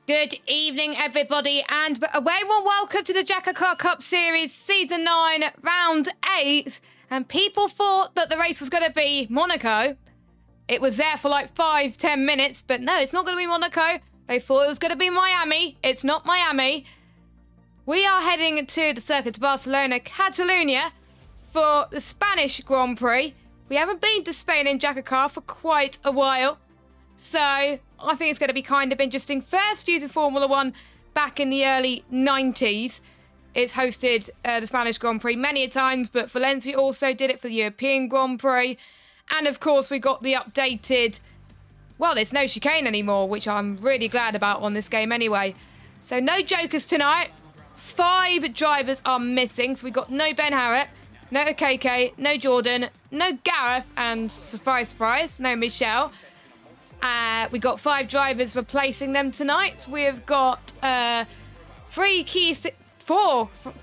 Good evening, everybody, and a very warm welcome to the JACKOCAR Cup Series Season 9, Round 8. And people thought that the race was going to be Monaco. It was there for like 5-10 minutes, but no, it's not going to be Monaco. They thought it was going to be Miami. It's not Miami. We are heading to the circuit to Barcelona, Catalonia, for the Spanish Grand Prix. We haven't been to Spain in JACKOCAR for quite a while, so I think it's going to be kind of interesting. First using Formula 1 back in the early 90s. It's hosted the Spanish Grand Prix many a times, but Valencia also did it for the European Grand Prix. And of course, we got the updated, well, there's no chicane anymore, which I'm really glad about on this game anyway. So no jokers tonight. 5 drivers are missing. So we got no Ben Harrett, no KK, no Jordan, no Gareth, and surprise, surprise, no Michelle. We got 5 drivers replacing them tonight. We have got 4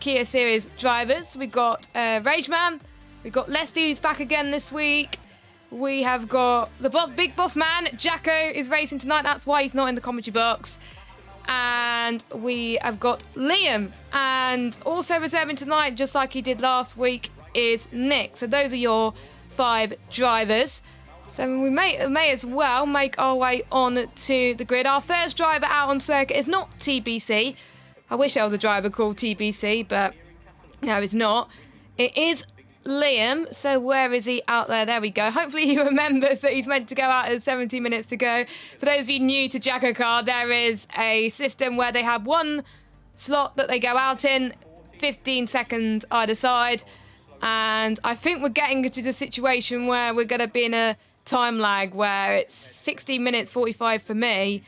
Kia Series drivers. We got Rageman. We got Leslie, who's back again this week. We have got the big boss man, Jacko, is racing tonight. That's why he's not in the commentary box. And we have got Liam. And also reserving tonight, just like he did last week, is Nick. So those are your 5 drivers. So we may as well make our way on to the grid. Our first driver out on circuit is not TBC. I wish there was a driver called TBC, but no, it's not. It is Liam. So where is he out there? There we go. Hopefully he remembers that he's meant to go out at 17 minutes to go. For those of you new to JACKOCAR, there is a system where they have one slot that they go out in, 15 seconds either side. And I think we're getting to the situation where we're going to be in a time lag where it's 16 minutes 45 for me,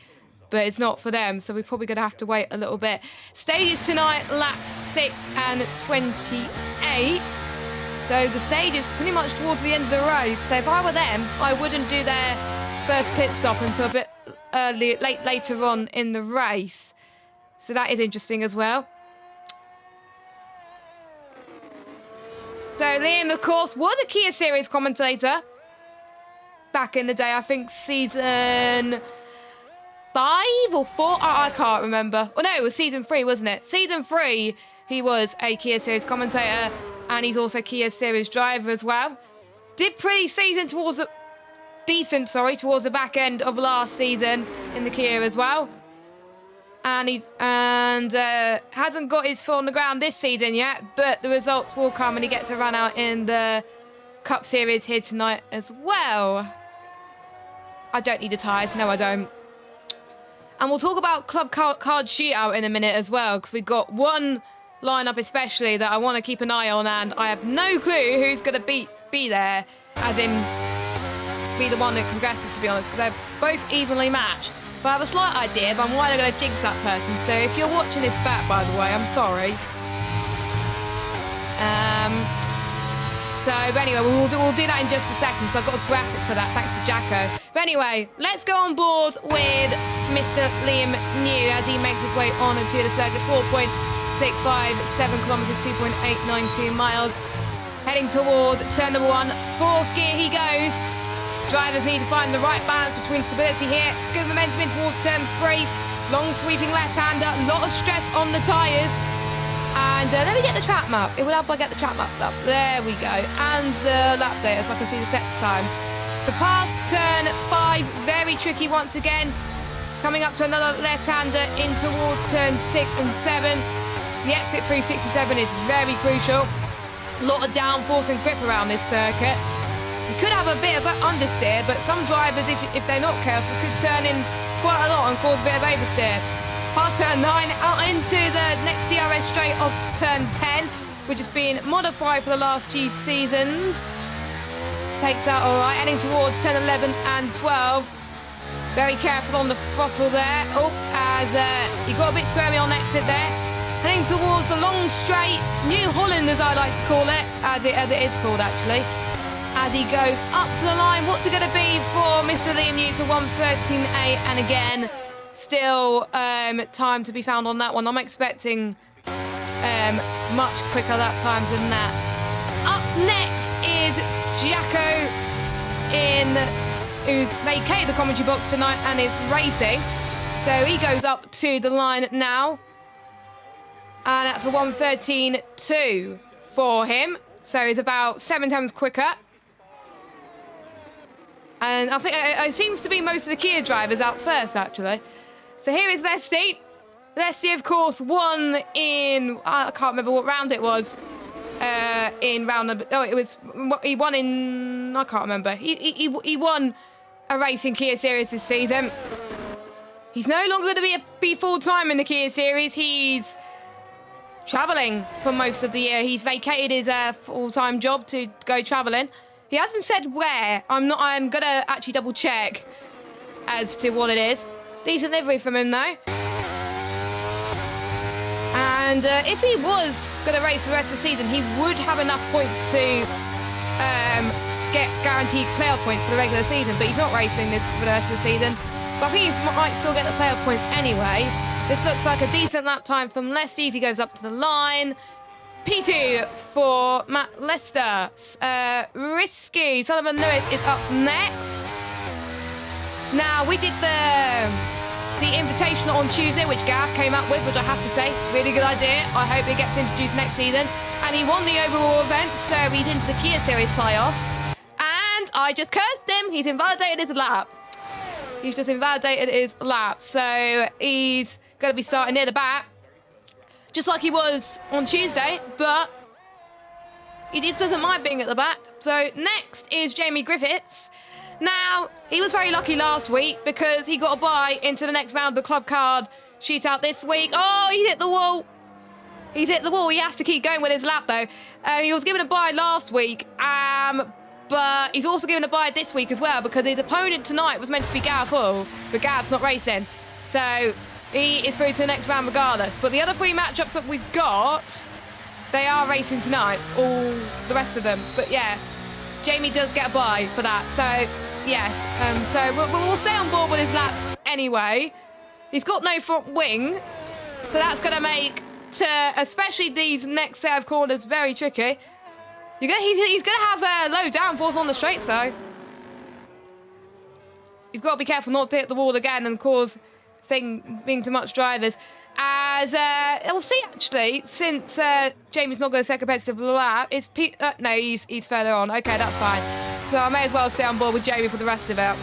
but it's not for them, so we're probably going to have to wait a little bit. Stages tonight, laps 6 and 28. So the stage is pretty much towards the end of the race. So if I were them, I wouldn't do their first pit stop until a bit later on in the race. So that is interesting as well. So Liam, of course, was a Kia Series commentator back in the day. I think season 5 or 4. I can't remember. Oh no, it was season 3, wasn't it? Season 3, he was a Kia Series commentator, and he's also Kia Series driver as well. Did pretty decent towards the back end of last season in the Kia as well. And hasn't got his foot on the ground this season yet, but the results will come and he gets a run out in the Cup Series here tonight as well. I don't need the tyres. No, I don't. And we'll talk about Club Card Shootout in a minute as well, because we've got one lineup especially that I want to keep an eye on, and I have no clue who's going to be there, as in be the one that progresses, to be honest, because they're both evenly matched. But I have a slight idea, but I'm going to jinx that person. So if you're watching this back, by the way, I'm sorry. But anyway, we'll do that in just a second, so I've got a graphic for that, thanks to Jacko. But anyway, let's go on board with Mr. Liam New as he makes his way on to the circuit. 4.657 kilometres, 2.892 miles. Heading towards turn number 1. 4th gear he goes. Drivers need to find the right balance between stability here. Good momentum in towards turn 3. Long sweeping left-hander, a lot of stress on the tyres. And let me get the track map. It will help I get the track map up. There we go. And the lap data so I can see the set time. So past turn 5, very tricky once again. Coming up to another left-hander in towards turn 6 and 7. The exit through 6 and 7 is very crucial. A lot of downforce and grip around this circuit. You could have a bit of an understeer, but some drivers, if they're not careful, could turn in quite a lot and cause a bit of oversteer. Past turn 9, out into the next DRS straight of turn 10, which has been modified for the last few seasons. Takes out all right, heading towards turn 11 and 12. Very careful on the throttle there. Oh, as he got a bit squirmy on exit there. Heading towards the long straight, New Holland as I like to call it, as it is called actually. As he goes up to the line, what's it going to be for Mr. Liam Newton? 1:13.8, and again, still time to be found on that one. I'm expecting much quicker lap times than that. Up next is Jacko who's vacated the commentary box tonight and is racing. So he goes up to the line now. And that's a 1:13.2 for him. So he's about 7 times quicker. And I think it seems to be most of the Kia drivers out first, actually. So here is Leslie. Leslie, of course, won in... I can't remember what round it was. In round number... Oh, it was... He won in... I can't remember. He won a race in Kia Series this season. He's no longer going to be full-time in the Kia Series. He's travelling for most of the year. He's vacated his full-time job to go travelling. He hasn't said where. I'm going to actually double-check as to what it is. Decent livery from him, though. And if he was going to race for the rest of the season, he would have enough points to get guaranteed playoff points for the regular season. But he's not racing this for the rest of the season. But I think he might still get the playoff points anyway. This looks like a decent lap time from Leslie. He goes up to the line. P2 for Matt Lester. Risky. Sullivan Lewis is up next. Now, we did the invitation on Tuesday, which Gareth came up with, which I have to say, really good idea. I hope it gets introduced next season. And he won the overall event, so he's into the Kia Series playoffs. And I just cursed him. He's invalidated his lap. He's just invalidated his lap. So he's going to be starting near the back, just like he was on Tuesday, but he just doesn't mind being at the back. So next is Jamie Griffiths. Now, he was very lucky last week because he got a bye into the next round of the club card shootout this week. Oh, he's hit the wall. He's hit the wall. He has to keep going with his lap, though. He was given a bye last week, but he's also given a bye this week as well because his opponent tonight was meant to be Gareth Hall, but Gareth's not racing. So he is through to the next round regardless. But the other 3 matchups that we've got, they are racing tonight, all the rest of them. But yeah, Jamie does get a bye for that. So yes, so we'll stay on board with his lap anyway. He's got no front wing, so that's going to make, especially these next set of corners, very tricky. He's going to have low downforce on the straights, though. He's got to be careful not to hit the wall again and cause being too much drivers. As we'll see, actually, since Jamie's not going to set a competitive lap, is Pete? No, he's further on. Okay, that's fine. So I may as well stay on board with Jamie for the rest of it.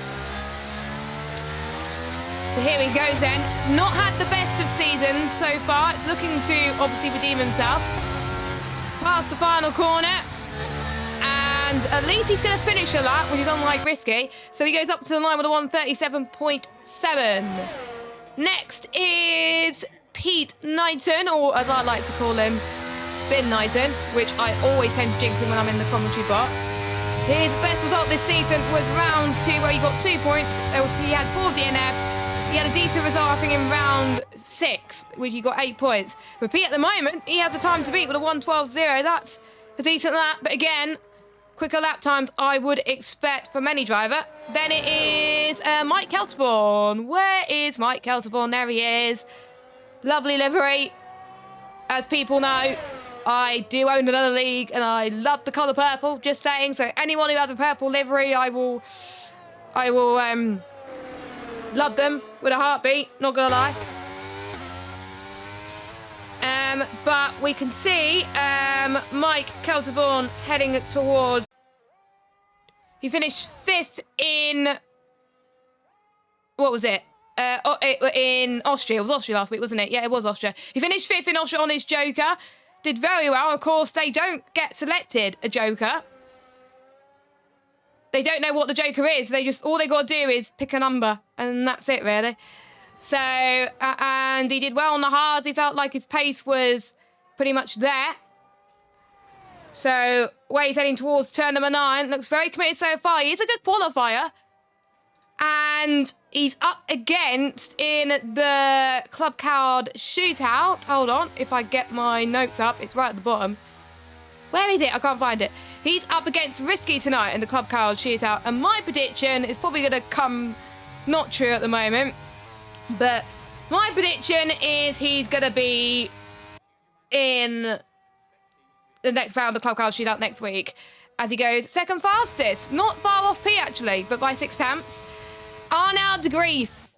So here he goes then. Not had the best of seasons so far. It's looking to obviously redeem himself. Past the final corner. And at least he's going to finish a lap, which is unlike Risky. So he goes up to the line with a 1:37.7. Next is Pete Knighton, or as I like to call him, Spin Knighton, which I always tend to jinx him when I'm in the commentary box. His best result this season was round 2, where he got 2 points. He had 4 DNFs. He had a decent result, I think, in round 6, which he got 8 points. But Pete, at the moment, he has a time to beat with a 1:12.0. That's a decent lap. But again, quicker lap times I would expect from any driver. Then it is Mike Kelterborn. Where is Mike Kelterborn? There he is. Lovely livery. As people know, I do own another league and I love the colour purple, just saying. So anyone who has a purple livery, I will love them with a heartbeat, not gonna lie. But we can see Mike Kelterborn heading towards... He finished 5th in... What was it? In Austria. It was Austria last week, wasn't it? Yeah, it was Austria. He finished 5th in Austria on his Joker. Did very well. Of course, they don't get selected a Joker. They don't know what the Joker is. All they got to do is pick a number. And that's it, really. So, and he did well on the hards. He felt like his pace was pretty much there. So, where he's heading towards turn number 9. Looks very committed so far. He is a good qualifier. And he's up against in the club card shootout. Hold on. If I get my notes up, it's right at the bottom. Where is it? I can't find it. He's up against Risky tonight in the club card shootout. And my prediction is probably going to come not true at the moment. But my prediction is he's going to be in the next round of the club card shootout next week. As he goes second fastest. Not far off P, actually, but by 6 tenths. Arnaud de Grief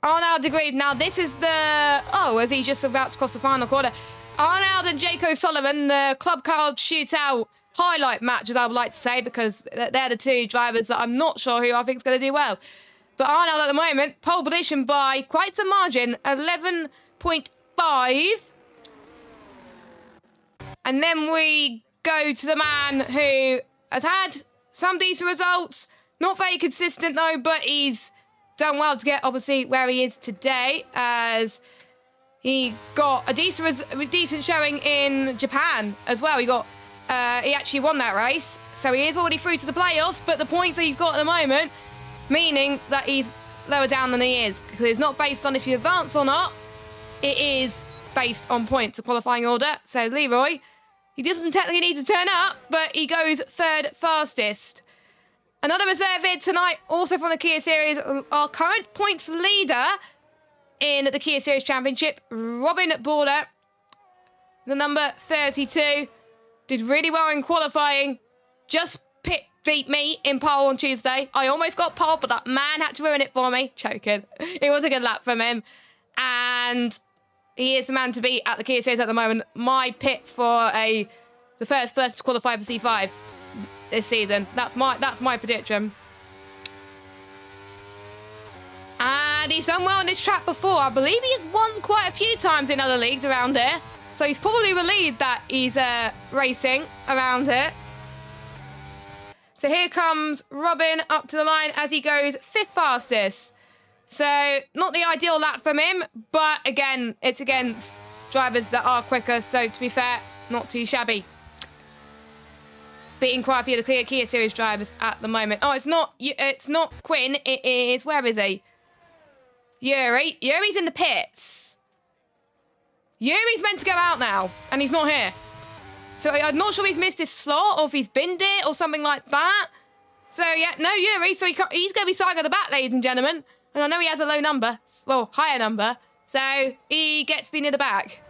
Arnold agreed. Now, this is the... Oh, is he just about to cross the final quarter? Arnold and Jake O'Sullivan, the club card shootout highlight match, as I would like to say, because they're the two drivers that I'm not sure who I think is going to do well. But Arnold at the moment, pole position by quite some margin, 11.5. And then we go to the man who has had some decent results. Not very consistent, though, but he's done well to get, obviously, where he is today, as he got a decent showing in Japan as well. He actually won that race, so he is already through to the playoffs, but the points that he's got at the moment, meaning that he's lower down than he is, because it's not based on if you advance or not. It is based on points, the qualifying order. So Leroy, he doesn't technically need to turn up, but he goes third fastest. Another reserve here tonight, also from the Kia Series, our current points leader in the Kia Series Championship, Robin Border, the number 32, did really well in qualifying, just beat me in pole on Tuesday. I almost got pole, but that man had to ruin it for me. Choking. It was a good lap from him. And he is the man to beat at the Kia Series at the moment. My pick for the first person to qualify for C5 this season. That's my prediction. And he's done well on this track before. I believe he has won quite a few times in other leagues around here. So he's probably relieved that he's racing around here. So here comes Robin up to the line as he goes fifth fastest. So not the ideal lap from him, but again, it's against drivers that are quicker. So to be fair, not too shabby. Beating quite a few of the Kia Series drivers at the moment. Oh, it's not Quinn. It is, where is he? Yuri. Yuri's in the pits. Yuri's meant to go out now, and he's not here. So I'm not sure if he's missed his slot or if he's binned it or something like that. So yeah, no Yuri. So he's going to be starting at the back, ladies and gentlemen. And I know he has a low number, well, higher number. So he gets to be near the back.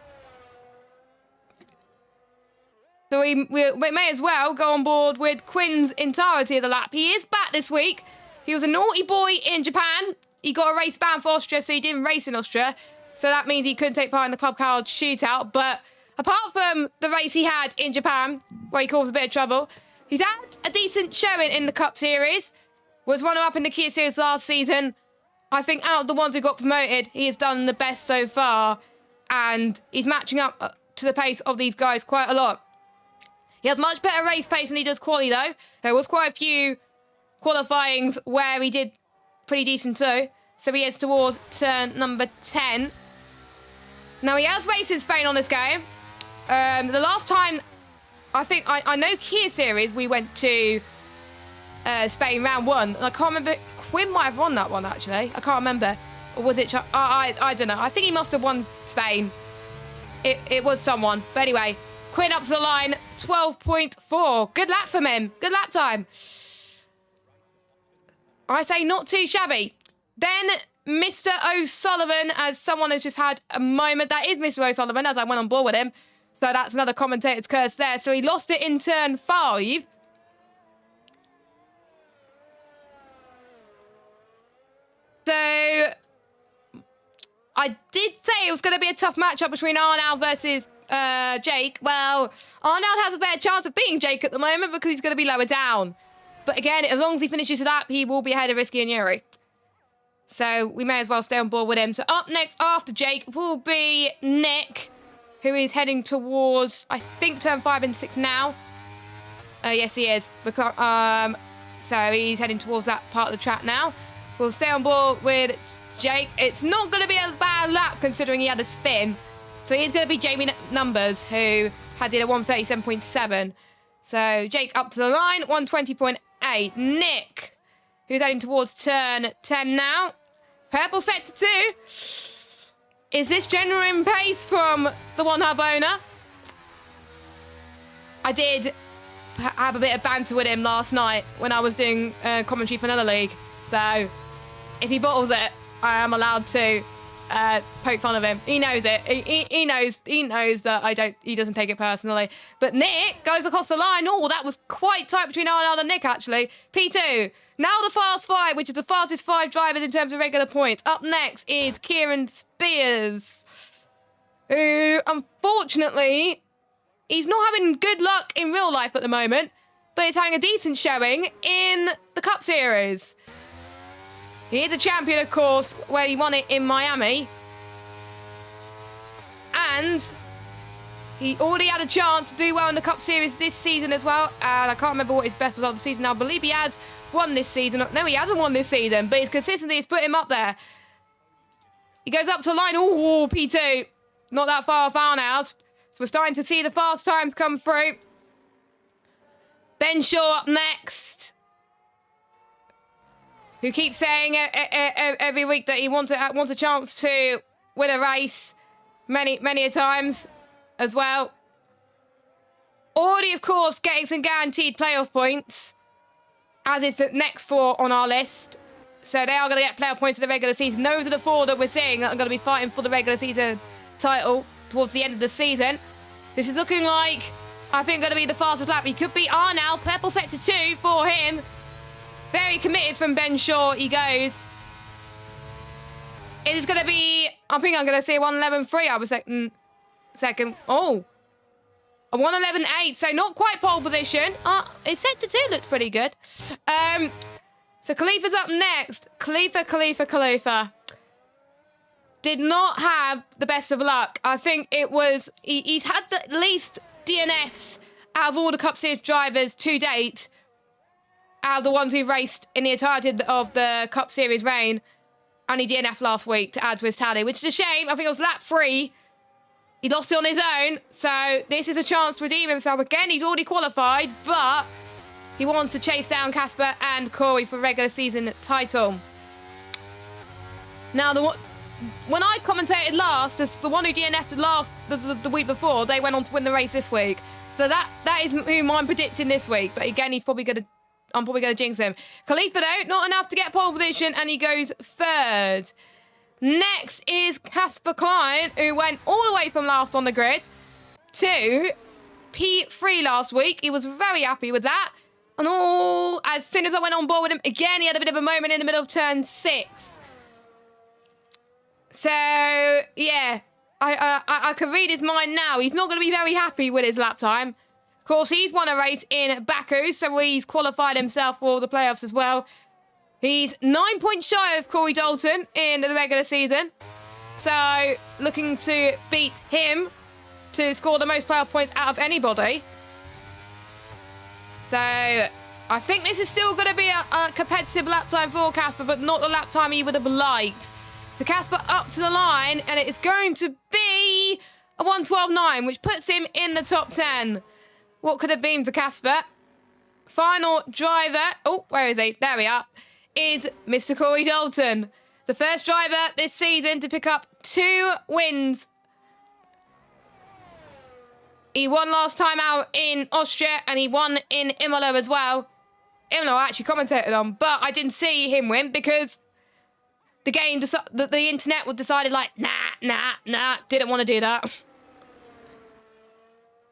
So we may as well go on board with Quinn's entirety of the lap. He is back this week. He was a naughty boy in Japan. He got a race ban for Austria, so he didn't race in Austria. So that means he couldn't take part in the club card shootout. But apart from the race he had in Japan, where he caused a bit of trouble, he's had a decent showing in the Cup Series. Was runner-up in the Kia Series last season. I think out of the ones who got promoted, he has done the best so far. And he's matching up to the pace of these guys quite a lot. He has much better race pace than he does quali, though. There was quite a few qualifyings where he did pretty decent too. So he heads towards turn number 10. Now, he has raced in Spain on this game. The last time, I think, I know Kia Series, we went to Spain round 1. And I can't remember. Quinn might have won that one, actually. I can't remember. Or was it... I don't know. I think he must have won Spain. It was someone. But anyway, Quinn up to the line. 12.4. Good lap from him. Good lap time. I say not too shabby. Then Mr. O'Sullivan, as someone has just had a moment. That is Mr. O'Sullivan, as I went on board with him. So that's another commentator's curse there. So he lost it in turn 5. So I did say it was going to be a tough matchup between Arnold versus Jake. Well, Arnold has a better chance of beating Jake at the moment because he's going to be lower down. But again, as long as he finishes it up, he will be ahead of Risky and Yuri. So we may as well stay on board with him. So up next after Jake will be Nick, who is heading towards, I think, turn 5 and 6 now. Yes, he is. Because, so he's heading towards that part of the track now. We'll stay on board with Jake. It's not going to be a bad lap considering he had a spin. So he's going to be Jamie Numbers, who had it at 137.7. So Jake up to the line, 120.8. Nick, who's heading towards turn 10 now. Purple sector 2. Is this genuine pace from the One Hub owner? I did have a bit of banter with him last night when I was doing commentary for another league. So if he bottles it, I am allowed to poke fun of him. He knows it. He knows that he doesn't take it personally. But Nick goes across the line. Oh, that was quite tight between Arnold and Nick, actually. P2. Now the fast five, which is the fastest 5 drivers in terms of regular points. Up next is Kieran Spears, who, unfortunately, he's not having good luck in real life at the moment, but he's having a decent showing in the Cup Series. He is a champion, of course, where he won it in Miami. And he already had a chance to do well in the Cup Series this season as well. And I can't remember what his best result of the season. I believe he has won this season. No, he hasn't won this season, but his consistency has put him up there. He goes up to the line. Oh, P2. Not that far off Arnold. So we're starting to see the fast times come through. Ben Shaw up next, who keeps saying every week that he wants a chance to win a race many a times as well. Already, of course, getting some guaranteed playoff points, as is the next 4 on our list. So they are going to get playoff points in the regular season. Those are the 4 that we're seeing that are going to be fighting for the regular season title towards the end of the season. This is looking like, I think, going to be the fastest lap. He could beat Arnold. Purple sector 2 for him. Very committed from Ben Shaw. He goes. It is going to be, I think I'm going to say 1:11.3. I was second. Oh. A 1:11.8. So not quite pole position. His sector 2 looked pretty good. So Khalifa's up next. Khalifa. Did not have the best of luck. I think it was, he's had the least DNFs out of all the Cup Series drivers to date, out of the ones who've raced in the entirety of the Cup Series reign. Only DNF last week to add to his tally, which is a shame. I think it was lap 3. He lost it on his own, so this is a chance to redeem himself. Again, he's already qualified, but he wants to chase down Casper and Corey for regular season title. Now, when I commentated last, as the one who DNF'd last the week before, they went on to win the race this week. So that is whom I'm predicting this week. But again, I'm probably gonna jinx him. Khalifa though, not enough to get pole position, and he goes 3rd. Next is Casper Klein, who went all the way from last on the grid to P3 last week. He was very happy with that. And as soon as I went on board with him, again, he had a bit of a moment in the middle of turn 6. So, yeah, I can read his mind now. He's not going to be very happy with his lap time. Of course, he's won a race in Baku, so he's qualified himself for the playoffs as well. He's 9 points shy of Corey Dalton in the regular season. So, looking to beat him to score the most playoff points out of anybody. So, I think this is still going to be a competitive lap time for Casper, but not the lap time he would have liked. So Casper up to the line, and it is going to be a 1:12.9, which puts him in the top 10. What could have been for Casper? Final driver, oh, where is he? There we are, is Mr. Corey Dalton. The first driver this season to pick up 2 wins. He won last time out in Austria, and he won in Imola as well. Imola I actually commentated on, but I didn't see him win because the game, the internet was decided like, nah, didn't want to do that.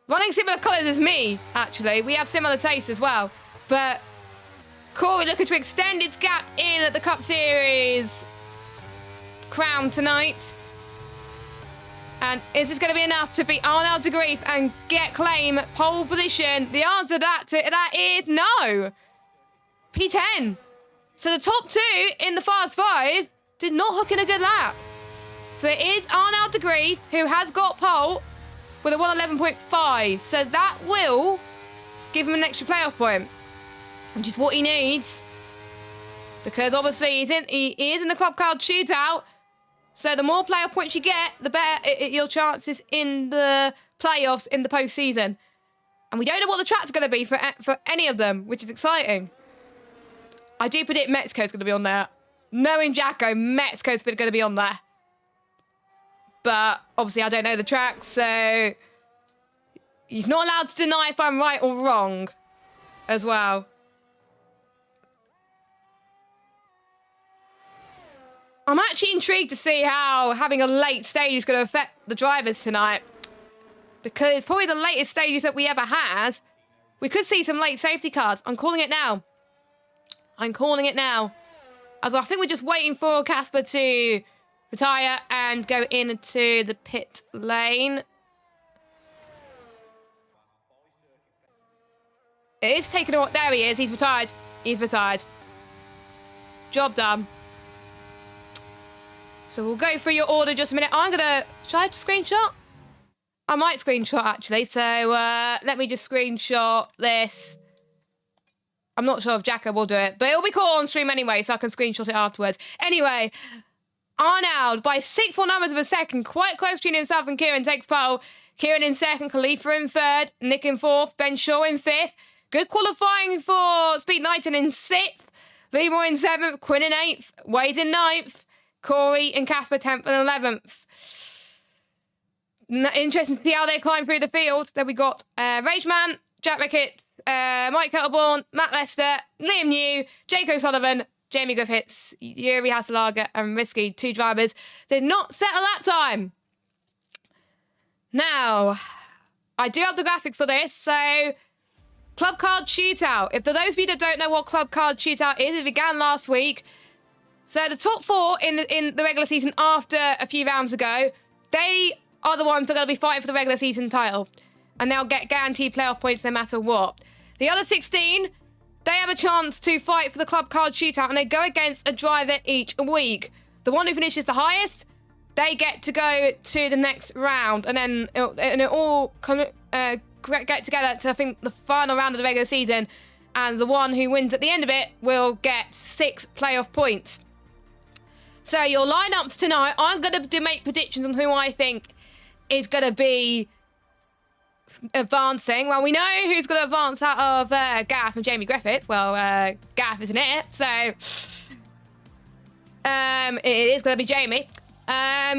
Running similar colours as me, actually. We have similar tastes as well. But Corey looking to extend its gap in at the Cup Series crown tonight. And is this going to be enough to beat Arnold de Grief and claim pole position? The answer to that is no. P10. So the top 2 in the Fast 5 did not hook in a good lap. So it is Arnold de Grief who has got pole with a 1:11.5. So that will give him an extra playoff point, which is what he needs. Because obviously he is in the Club Card shootout. So the more playoff points you get, the better your chances in the playoffs in the postseason. And we don't know what the track's going to be for any of them, which is exciting. I do predict Mexico's going to be on there. Knowing Jacko, Mexico's going to be on there. But obviously I don't know the track, so he's not allowed to deny if I'm right or wrong as well. 。 . 。 . 。 . . . . . . . . . . . . . . . . . . . . . . . . . . . . . . . 。 。 . 。 . 。 . . 。 。 。 。 . . . . 。 . . as well. I'm actually intrigued to see how having a late stage is going to affect the drivers tonight. Because it's probably the latest stages that we ever had. We could see some late safety cars. I'm calling it now. I'm calling it now. As I think we're just waiting for Casper to retire and go into the pit lane. It is taking a while. There he is. He's retired. He's retired. Job done. So we'll go through your order just a minute. I'm going to... Should I just screenshot? I might screenshot, actually. So let me just screenshot this. I'm not sure if Jacko will do it, but it'll be cool on stream anyway, so I can screenshot it afterwards. Anyway, Arnold by 6 numbers of a second. Quite close between himself and Kieran takes pole. Kieran in second, Khalifa in third, Nick in fourth, Ben Shaw in fifth. Good qualifying for Speed Knighton in sixth. Leroy in seventh, Quinn in eighth, Wade in ninth, Corey and Casper 10th and 11th. Interesting to see how they climb through the field. Then we got Rageman, Jack Ricketts, Mike Kettleborn, Matt Lester, Liam New, Jake O'Sullivan, Jamie Griffiths, Yuri Haselager, and Risky. 2 drivers did not set a lap time. Now, I do have the graphic for this, so Club Card Shootout. If for those of you that don't know what Club Card Shootout is, it began last week. So the top 4 in the regular season after a few rounds ago, they are the ones that are going to be fighting for the regular season title. And they'll get guaranteed playoff points no matter what. The other 16, they have a chance to fight for the Club Card Shootout, and they go against a driver each week. The one who finishes the highest, they get to go to the next round. And then it all get together to, I think, the final round of the regular season. And the one who wins at the end of it will get 6 playoff points. So your lineups tonight, I'm going to make predictions on who I think is going to be advancing. Well, we know who's going to advance out of Gaff and Jamie Griffiths. Well, Gaff isn't it, so it is going to be Jamie.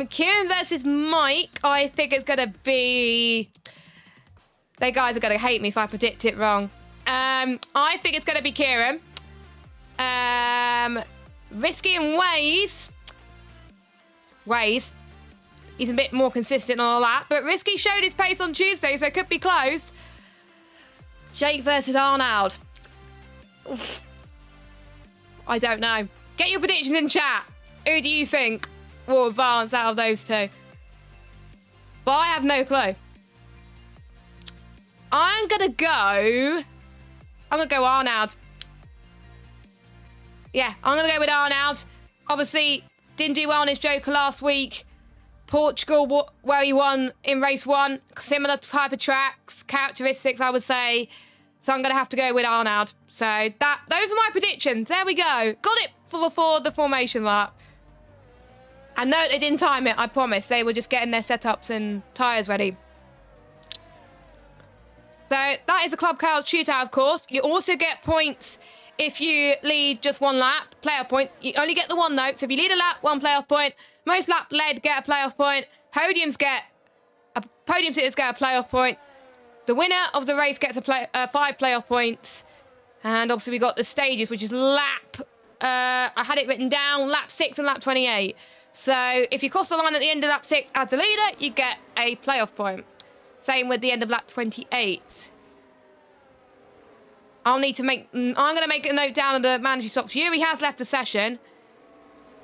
Kieran versus Mike, I think it's going to be... They guys are going to hate me if I predict it wrong. I think it's going to be Kieran. Risky and Waze. He's a bit more consistent on all that. But Risky showed his pace on Tuesday, so it could be close. Jake versus Arnold. Oof. I don't know. Get your predictions in chat. Who do you think will advance out of those 2? But I have no clue. I'm going to go Arnold. Yeah, I'm going to go with Arnold. Obviously, didn't do well on his Joker last week. Portugal, where he won in race 1. Similar type of tracks, characteristics, I would say. So I'm going to have to go with Arnold. So those are my predictions. There we go. Got it for the formation lap. And no, they didn't time it, I promise. They were just getting their setups and tyres ready. So that is a Club Card Shootout, of course. You also get points if you lead just 1 lap, playoff point. You only get the 1 note. So if you lead a lap, 1 playoff point. Most lap led get a playoff point. Podium sitters get a playoff point. The winner of the race gets 5 playoff points. And obviously we got the stages, which is lap... I had it written down, lap 6 and lap 28. So if you cross the line at the end of lap 6 as the leader, you get a playoff point. Same with the end of lap 28. I'm going to make a note down of the mandatory stops. Yuri has left the session.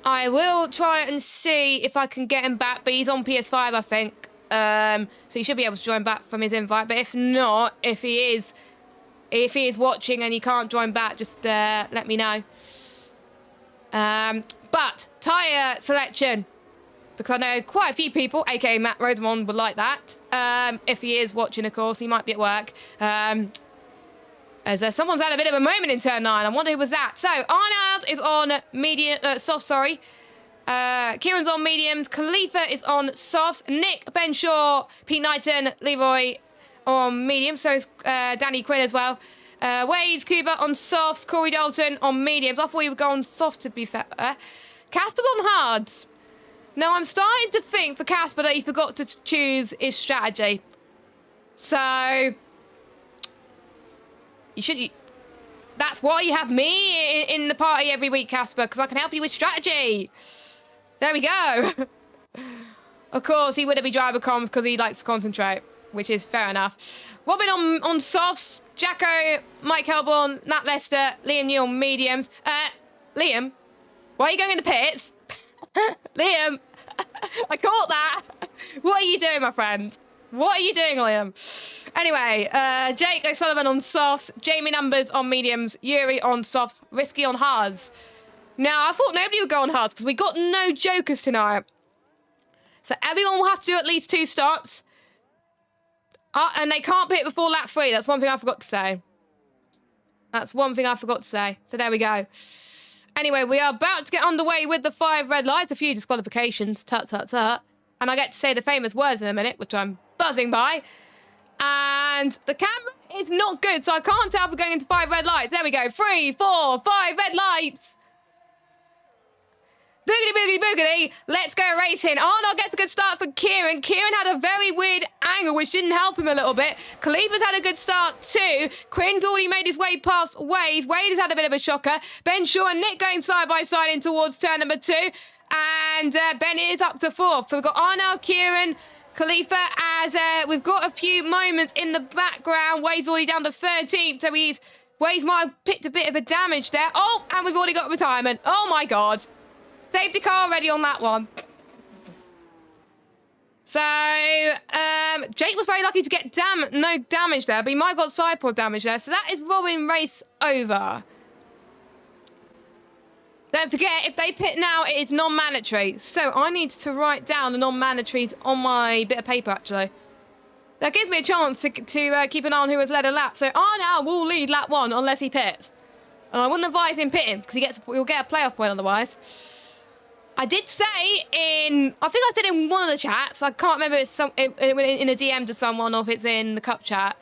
I will try and see if I can get him back, but he's on PS5, I think. So he should be able to join back from his invite. But if not, if he is watching and he can't join back, just let me know. But tyre selection, because I know quite a few people, aka Matt Rosamond, would like that. If he is watching, of course, he might be at work. As someone's had a bit of a moment in turn 9. I wonder who was that. So Arnold is on medium, soft. Sorry. Kieran's on mediums. Khalifa is on softs. Nick, Ben Shaw, Pete Knighton, Leroy on mediums. So is Danny Quinn as well. Wade, Cuba on softs. Corey Dalton on mediums. I thought he would go on softs, to be fair. Casper's on hards. Now, I'm starting to think for Casper that he forgot to choose his strategy. So, that's why you have me in the party every week, Casper, because I can help you with strategy. There we go. Of course, he wouldn't be driver comms because he likes to concentrate, which is fair enough. Robin on softs, Jacko, Mike Helborn, Nat Lester, Liam New on mediums. Liam, why are you going in the pits? Liam, I caught that. What are you doing, my friend? What are you doing, Liam? Anyway, Jake O'Sullivan on softs, Jamie Numbers on mediums, Yuri on soft, Risky on hards. Now, I thought nobody would go on hards because we got no jokers tonight. So everyone will have to do at least 2 stops. And they can't pit before lap 3. That's one thing I forgot to say. That's one thing I forgot to say. So there we go. Anyway, we are about to get underway with the 5 red lights. A few disqualifications. Tut, tut, tut. And I get to say the famous words in a minute, which I'm buzzing by. And the camera is not good, so I can't tell if we're going into 5 red lights. There we go. 3, 4, 5 red lights. Boogity, boogity, boogity. Let's go racing. Arnold gets a good start for Kieran. Kieran had a very weird angle, which didn't help him a little bit. Khalifa's had a good start too. Quinn's already made his way past Wade. Wade has had a bit of a shocker. Ben Shaw and Nick going side by side in towards turn number 2. And Ben is up to 4th. So we've got Arnold, Kieran, Khalifa, as we've got a few moments in the background. Wade's already down to 13th. So Wade might have picked a bit of a damage there. Oh, and we've already got retirement. Oh my God. Safety car already on that one. So, Jake was very lucky to get no damage there, but he might have got side pod damage there. So that is Robin race over. Don't forget, if they pit now, it is non-mandatory. So I need to write down the non-mandatories on my bit of paper, actually. That gives me a chance to keep an eye on who has led a lap. So Arnold will lead lap 1 unless he pits. And I wouldn't advise him pitting because he'll get a playoff point otherwise. I did say I think I said in one of the chats, I can't remember if it's in a DM to someone or if it's in the cup chat.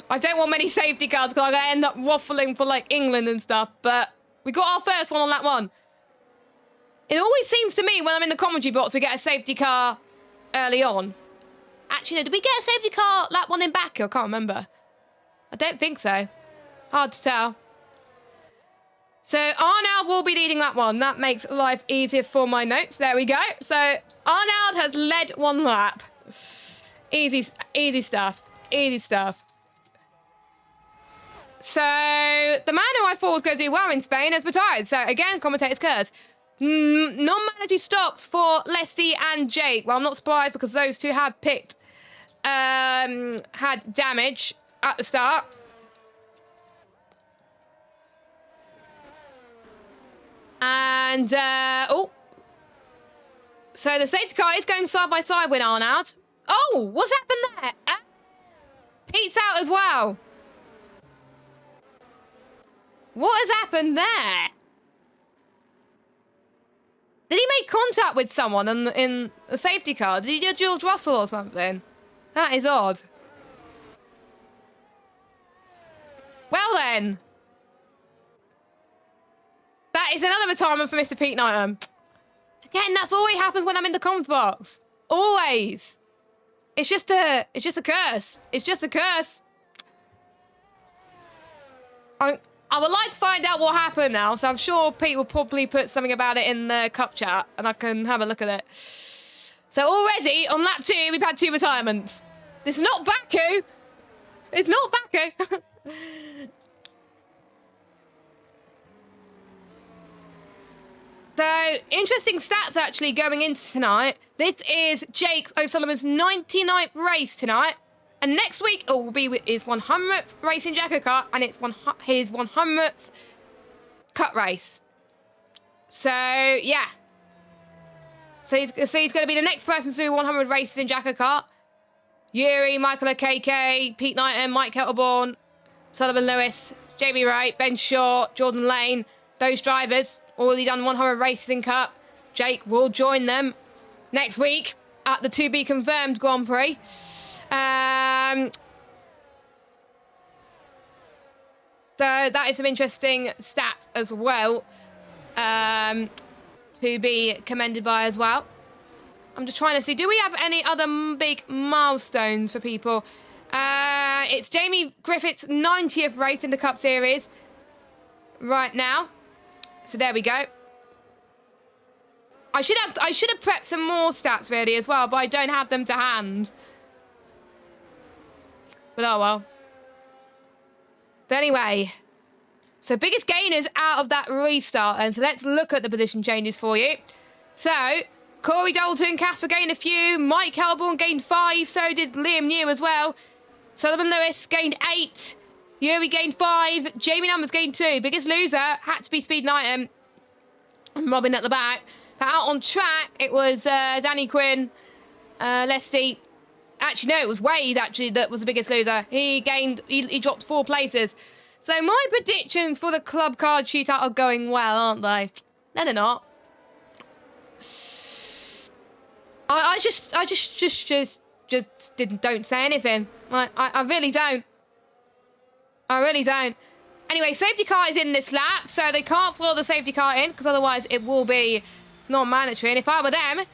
I don't want many safety cars because I'm going to end up waffling for like England and stuff, but we got our first one on lap 1. It always seems to me when I'm in the commentary box, we get a safety car early on. Actually, no, did we get a safety car lap 1 in Baku? I can't remember. I don't think so. Hard to tell. So Arnold will be leading that one. That makes life easier for my notes. There we go. So Arnold has led 1 lap. Easy stuff. Easy stuff. So the man who I thought was going to do well in Spain has retired. So again, commentator's curse. Non-mandatory stops for Leslie and Jake. Well, I'm not surprised because those two had picked, had damage at the start. And, oh. So the safety car is going side by side with Arnold. Oh, what's happened there? Pete's out as well. What has happened there? Did he make contact with someone in a safety car? Did he do George Russell or something? That is odd. Well then. That is another retirement for Mr. Pete Knighton. Again, that's always happens when I'm in the comms box. Always. It's just a curse. It's just a curse. I would like to find out what happened now, so I'm sure Pete will probably put something about it in the cup chat, and I can have a look at it. So already, on lap 2, we've had 2 retirements. This is not Baku. It's not Baku. So, interesting stats actually going into tonight. This is Jake O'Sullivan's 99th race tonight. And next week it will be his 100th race in JACKOCAR and it's his 100th cut race. So, yeah. So he's going to be the next person to do 100 races in JACKOCAR. Yuri, Michael Okeke, Pete Knighton, Mike Kettlebourne, Sullivan Lewis, Jamie Wright, Ben Shaw, Jordan Lane. Those drivers already done 100 races in Cup. Jake will join them next week at the to-be-confirmed Grand Prix. So that is some interesting stats as well to be commended by as well. I'm just trying to see, do we have any other big milestones for people? It's Jamie Griffith's 90th race in the Cup Series right now. So there we go. I should have prepped some more stats really as well, but I don't have them to hand. But oh well. But anyway, so biggest gainers out of that restart, and so let's look at the position changes for you. So Corey Dalton, Casper gained a few, Mike Helborn gained 5, so did Liam New as well. Sullivan Lewis gained 8, Yuri gained 5, Jamie Numbers gained 2. Biggest loser had to be Speed Knighton and Robin at the back. But out on track, it was Danny Quinn, Lesty. Actually, no, it was Wade, actually, that was the biggest loser. He dropped 4 places. So my predictions for the club card shootout are going well, aren't they? No, they're not. I just don't say anything. I really don't. I really don't. Anyway, safety car is in this lap, so they can't throw the safety car in, because otherwise it will be non-mandatory. And if I were them,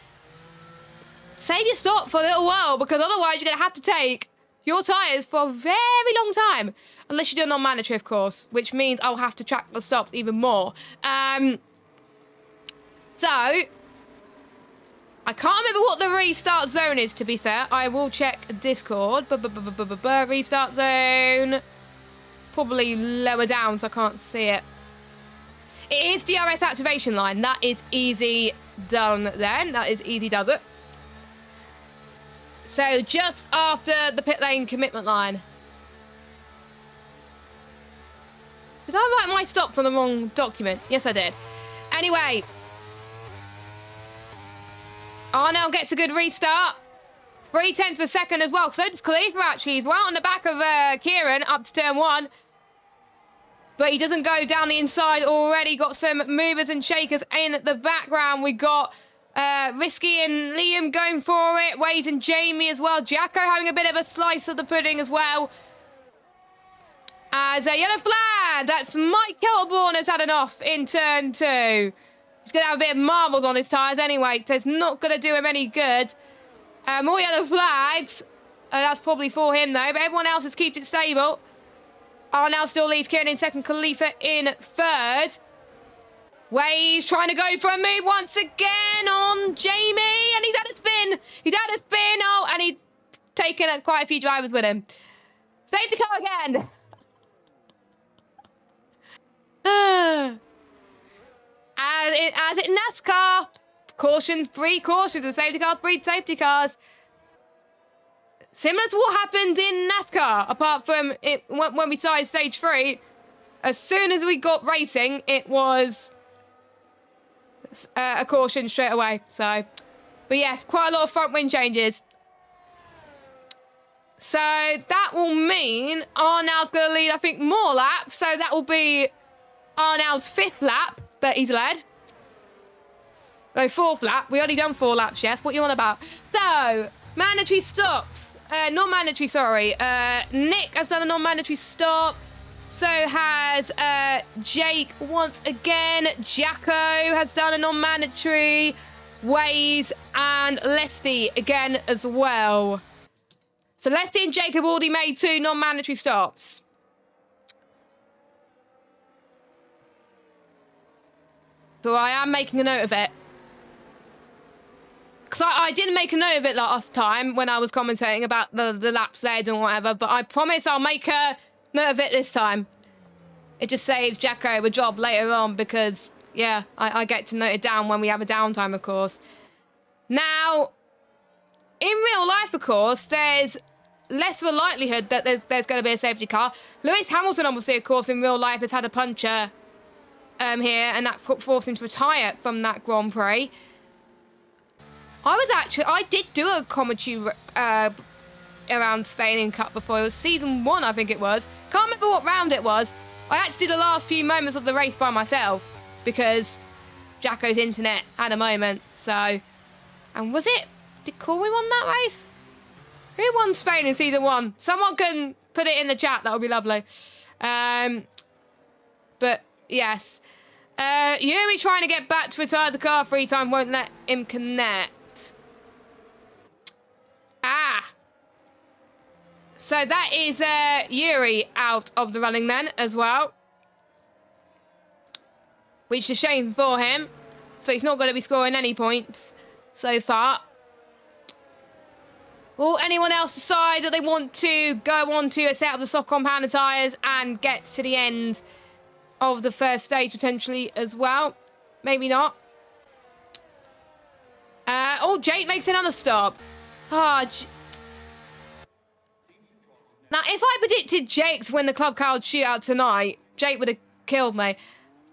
save your stop for a little while, because otherwise you're going to have to take your tyres for a very long time. Unless you do a non-mandatory, of course, which means I'll have to track the stops even more. So, I can't remember what the restart zone is, to be fair. I will check Discord. Restart zone. Probably lower down, so I can't see it. It is DRS activation line. That is easy done then. That is easy done it. So just after the pit lane commitment line. Did I write my stops on the wrong document? Yes, I did. Anyway. Arnell gets a good restart. 3/10 per second as well. So does Khalifa, actually. He's right on the back of Kieran up to turn 1. But he doesn't go down the inside already. Got some movers and shakers in the background. We got Risky and Liam going for it. Wade and Jamie as well. Jacko having a bit of a slice of the pudding as well. As a yellow flag. That's Mike Kelborn has had an off in turn 2. He's going to have a bit of marbles on his tyres anyway. So it's not going to do him any good. More yellow flags. That's probably for him though. But everyone else has kept it stable. Arnell still leads Kieran in second. Khalifa in third. Wade's trying to go for a move once again on Jamie. And he's had a spin. He's had a spin. Oh, and he's taken quite a few drivers with him. Safety car again. As in NASCAR, cautions, 3 cautions, and safety cars, 3 safety cars. Similar to what happened in NASCAR, apart from it, when we started stage 3, as soon as we got racing, it was a caution straight away. So, but yes, quite a lot of front wing changes. So that will mean Arnell's going to lead, I think, more laps. So that will be Arnell's 5th lap that he's led. No, 4th lap. We already done 4 laps, yes. What you on about? So, mandatory stops. Non-mandatory, sorry. Nick has done a non-mandatory stop. So has Jake once again. Jacko has done a non-mandatory. Waze and Lesty again as well. So Lesty and Jake have already made 2 non-mandatory stops. So I am making a note of it. Because I didn't make a note of it last time when I was commentating about the laps led and whatever, but I promise I'll make a note of it this time. It just saves Jacko a job later on because, yeah, I get to note it down when we have a downtime, of course. Now, in real life, of course, there's less of a likelihood that there's going to be a safety car. Lewis Hamilton, obviously, of course, in real life has had a puncture here, and that forced him to retire from that Grand Prix. I did do a commentary around Spain in Cup before. It was season 1, I think it was. Can't remember what round it was. I had to do the last few moments of the race by myself because Jacko's internet had a moment. So, and was it? Did Corey won that race? Who won Spain in season 1? Someone can put it in the chat. That would be lovely. But yes. Yuri trying to get back to retire the car 3 times won't let him connect. So that is Yuri out of the running then as well. Which is a shame for him. So he's not going to be scoring any points so far. Will anyone else decide that they want to go on to a set of the soft compound tyres and get to the end of the first stage potentially as well? Maybe not. Oh, Jake makes another stop. Now, if I predicted Jake to win the Club Car Shootout tonight, Jake would have killed me.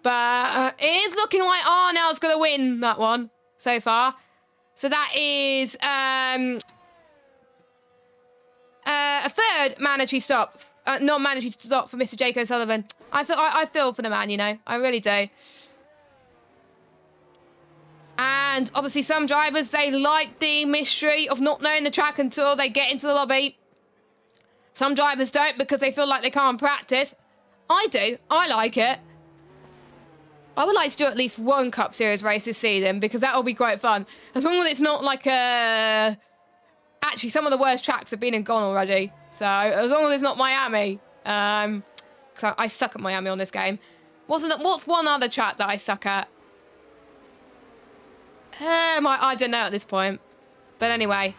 But it is looking like Arnold's going to win that one so far. So that is a third mandatory stop. Non-mandatory stop for Mr. Jake O'Sullivan. I feel for the man, you know. I really do. And obviously some drivers, they like the mystery of not knowing the track until they get into the lobby. Some drivers don't because they feel like they can't practice. I do. I like it. I would like to do at least one Cup Series race this season because that will be quite fun. As long as it's not like a... Actually, some of the worst tracks have been and gone already. So, as long as it's not Miami. Because I suck at Miami on this game. What's one other track that I suck at? I don't know at this point. But anyway.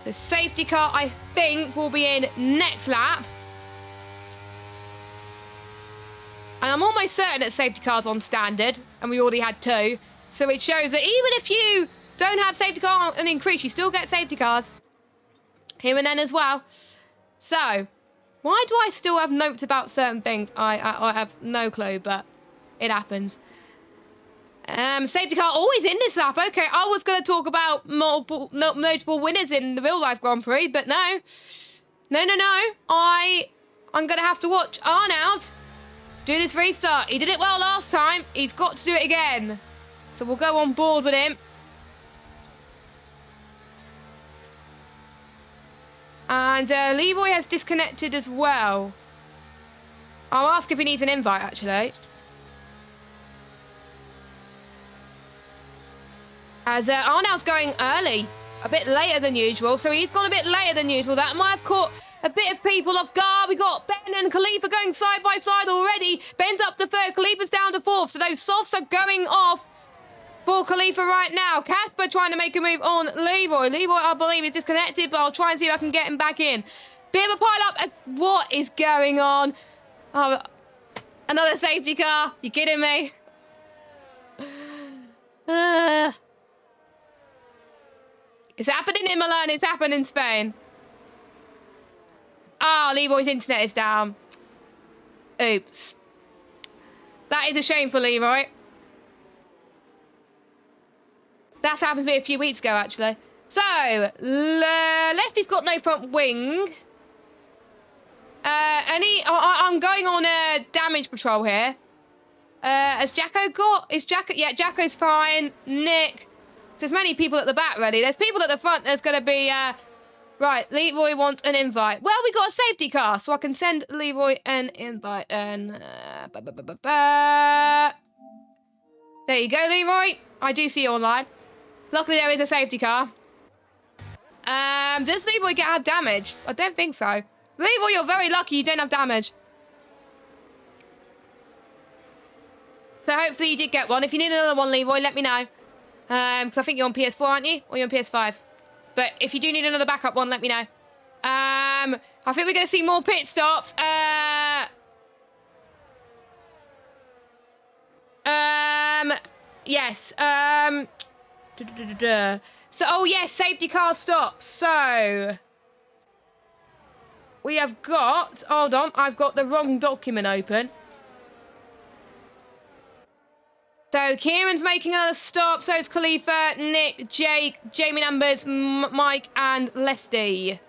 The safety car, I think, will be in next lap. And I'm almost certain that safety car's on standard. And we already had 2. So it shows that even if you don't have safety car and increase, you still get safety cars. Here and then as well. So, why do I still have notes about certain things? I have no clue, but it happens. Safety car always in this lap. Okay, I was going to talk about multiple notable winners in the real life Grand Prix, but no. No. I'm going to have to watch Arnold do this restart. He did it well last time. He's got to do it again. So we'll go on board with him. And Leroy has disconnected as well. I'll ask if he needs an invite, actually. As Arnold's going early. A bit later than usual. So he's gone a bit later than usual. That might have caught a bit of people off guard. We got Ben and Khalifa going side by side already. Ben's up to third. Khalifa's down to fourth. So those softs are going off for Khalifa right now. Casper trying to make a move on Leroy. Leroy, I believe, is disconnected, but I'll try and see if I can get him back in. Bit of a pile-up. What is going on? Oh, another safety car. You kidding me? It's happening in Milan. It's happening in Spain. Ah, oh, Leroy's internet is down. Oops. That is a shame for Leroy. That's happened to me a few weeks ago, actually. So, Leslie's got no front wing. I'm going on a damage patrol here. Has Jacko got... Yeah, Jacko's fine. Nick. So there's many people at the back, really. There's people at the front. There's going to be... Right, Leroy wants an invite. Well, we got a safety car, so I can send Leroy an invite. And there you go, Leroy. I do see you online. Luckily, there is a safety car. Does Leroy have damage? I don't think so. Leroy, you're very lucky you don't have damage. So hopefully you did get one. If you need another one, Leroy, let me know. Because I think you're on PS4, aren't you? Or you're on PS5? But if you do need another backup one, let me know. I think we're going to see more pit stops. Yes. So, oh yes, safety car stops. So, we have got... Hold on, I've got the wrong document open. So, Kieran's making another stop. So is Khalifa, Nick, Jake, Jamie Numbers, Mike, and Leslie.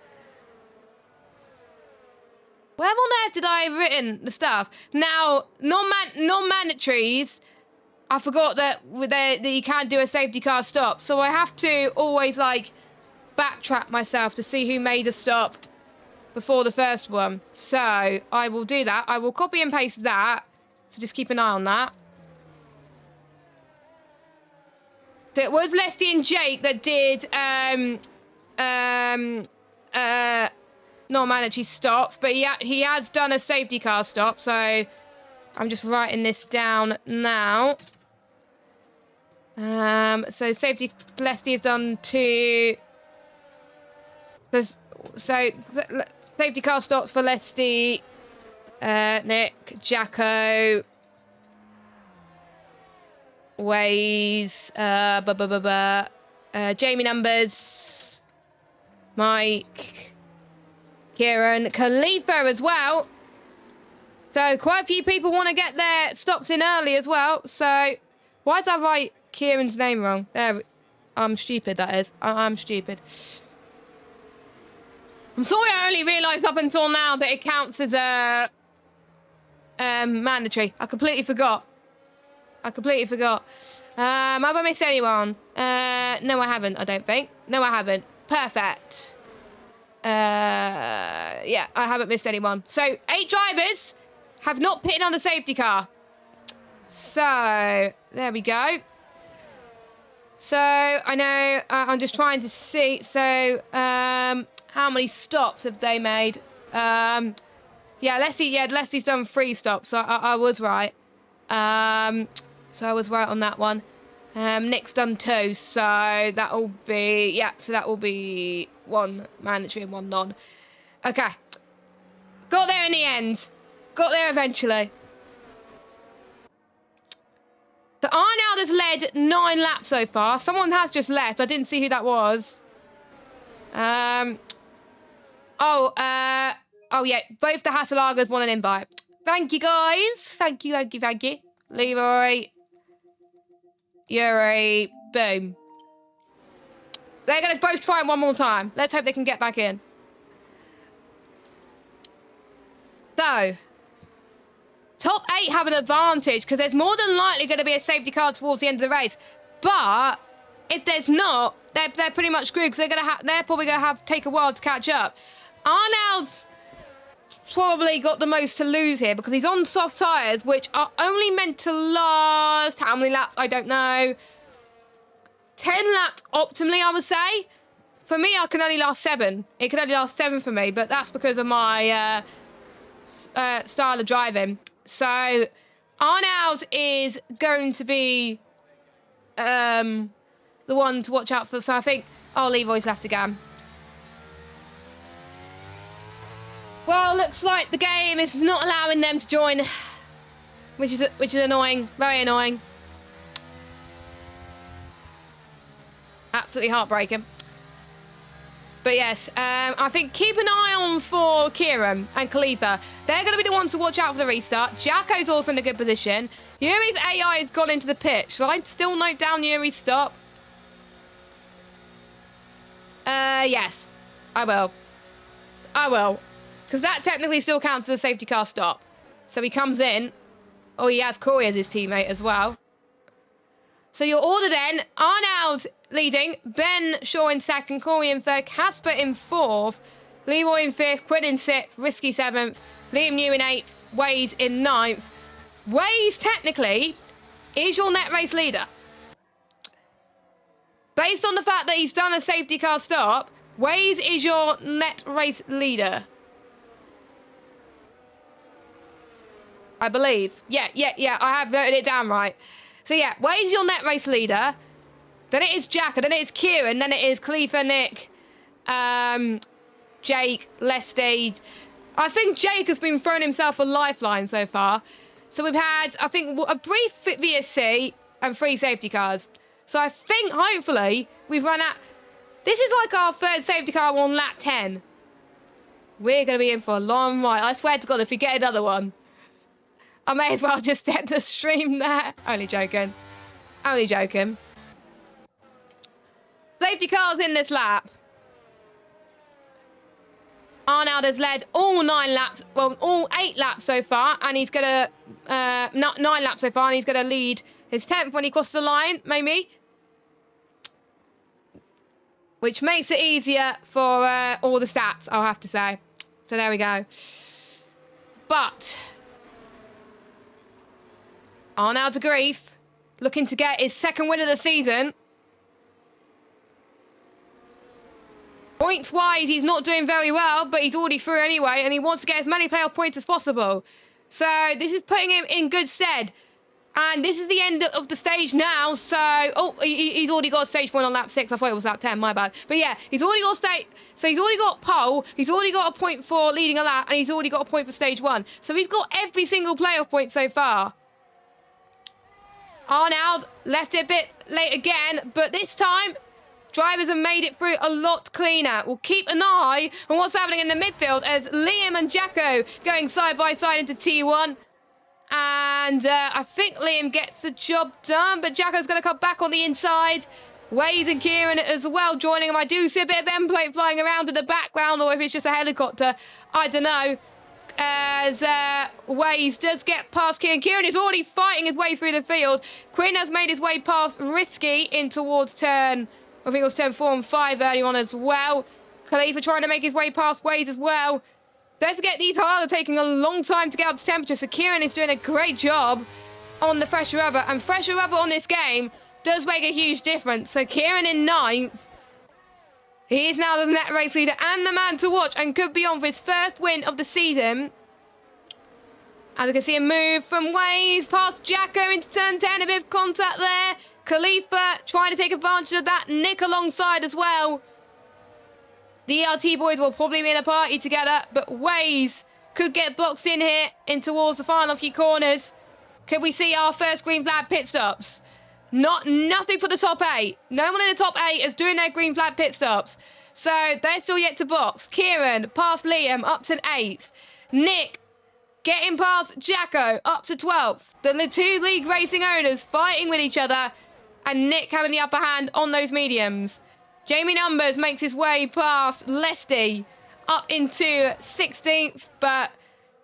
Where on earth did I have written the stuff? Now, non-mandatories, I forgot that you can't do a safety car stop. So I have to always, like, backtrack myself to see who made a stop before the first one. So I will do that. I will copy and paste that. So just keep an eye on that. So it was Leslie and Jake that did non-mandatory stops, but he has done a safety car stop, so I'm just writing this down now. So safety Leslie has done 2. So safety car stops for Leslie, Nick, Jacko, Waze, Jamie Numbers, Mike, Kieran, Khalifa as well. So quite a few people want to get their stops in early as well. So why did I write Kieran's name wrong? There, I'm stupid, that is. I'm stupid. I'm sorry, I only realised up until now that it counts as a mandatory. I completely forgot. Have I missed anyone? No, I haven't, I don't think. No, I haven't. Perfect. Yeah, I haven't missed anyone. So, 8 drivers have not pitted on the safety car. So, there we go. So, I know, I'm just trying to see. So, how many stops have they made? Yeah, Leslie's done 3 stops. So I was right. So I was right on that one. Nick's done 2. So that'll be, yeah, so that will be 1 mandatory and 1 non. Okay. Got there in the end. Got there eventually. So Arnold has led 9 laps so far. Someone has just left. I didn't see who that was. Oh yeah, both the Hasselagers want an invite. Thank you, guys. Thank you. Leroy, Yuri, boom. They're going to both try it one more time. Let's hope they can get back in. So, top 8 have an advantage because there's more than likely going to be a safety car towards the end of the race. But if there's not, they're pretty much screwed because they're probably going to take a while to catch up. Arnold's probably got the most to lose here because he's on soft tyres, which are only meant to last how many laps? I don't know. 10 laps optimally, I would say. For me, I can only last 7. It can only last 7 for me, but that's because of my style of driving. So Arnold is going to be the one to watch out for. So I think, oh, Leroy's left again. Well, looks like the game is not allowing them to join, which is annoying, very annoying. Absolutely heartbreaking. But yes, I think keep an eye on for Kieran and Khalifa. They're going to be the ones to watch out for the restart. Jacko's also in a good position. Yuri's AI has gone into the pit. Shall I still note down Yuri's stop? Yes, I will. Because that technically still counts as a safety car stop. So he comes in. Oh, he has Corey as his teammate as well. So your order then, Arnold leading, Ben Shaw in 2nd, Corey in 3rd, Casper in 4th, Leroy in 5th, Quinn in 6th, Risky 7th, Liam New in 8th, Waze in 9th. Waze technically is your net race leader. Based on the fact that he's done a safety car stop, Waze is your net race leader. I believe. Yeah, I have noted it down right. So yeah, Waze is your net race leader. Then it is Jack, and then it is Kieran, then it is Khalifa, Nick, Jake, Lesty. I think Jake has been throwing himself a lifeline so far. So we've had, I think, a brief VSC and 3 safety cars. So I think, hopefully, we've run out. This is like our 3rd safety car on lap 10. We're going to be in for a long ride. I swear to God, if we get another one, I may as well just end the stream there. Only joking. Safety cars in this lap. Arnold has led all 9 laps, well, all 8 laps so far, and he's going to, 9 laps so far, and he's going to lead his 10th when he crosses the line, maybe. Which makes it easier for all the stats, I'll have to say. So there we go. But Arnold to grief, looking to get his 2nd win of the season. Points-wise, he's not doing very well, but he's already through anyway, and he wants to get as many playoff points as possible. So this is putting him in good stead. And this is the end of the stage now. So, oh, he's already got a stage point on lap 6. I thought it was lap 10, my bad. But yeah, he's already got so he's already got pole. He's already got a point for leading a lap. And he's already got a point for stage 1. So he's got every single playoff point so far. Arnold left it a bit late again. But this time, drivers have made it through a lot cleaner. We'll keep an eye on what's happening in the midfield as Liam and Jacko going side by side into T1. And I think Liam gets the job done, but Jacko's going to come back on the inside. Waze and Kieran as well joining him. I do see a bit of end plate flying around in the background, or if it's just a helicopter, I don't know. As Waze does get past Kieran. Kieran is already fighting his way through the field. Quinn has made his way past Risky in towards turn, I think it was turn 4 and 5 early on as well. Khalifa trying to make his way past Waze as well. Don't forget, these tires are taking a long time to get up to temperature, so Kieran is doing a great job on the fresher rubber. And fresher rubber on this game does make a huge difference. So Kieran in 9th. He is now the net race leader and the man to watch, and could be on for his first win of the season. And we can see a move from Waze past Jacko into turn 10. A bit of contact there. Khalifa trying to take advantage of that. Nick alongside as well. The ERT boys will probably be in a party together, but Waze could get boxed in here in towards the final few corners. Could we see our first green flag pit stops? Nothing for the top 8. No one in the top 8 is doing their green flag pit stops. So they're still yet to box. Kieran past Liam up to 8th. Nick getting past Jacko up to 12th. The two league racing owners fighting with each other, and Nick having the upper hand on those mediums. Jamie Numbers makes his way past Lesty up into 16th, but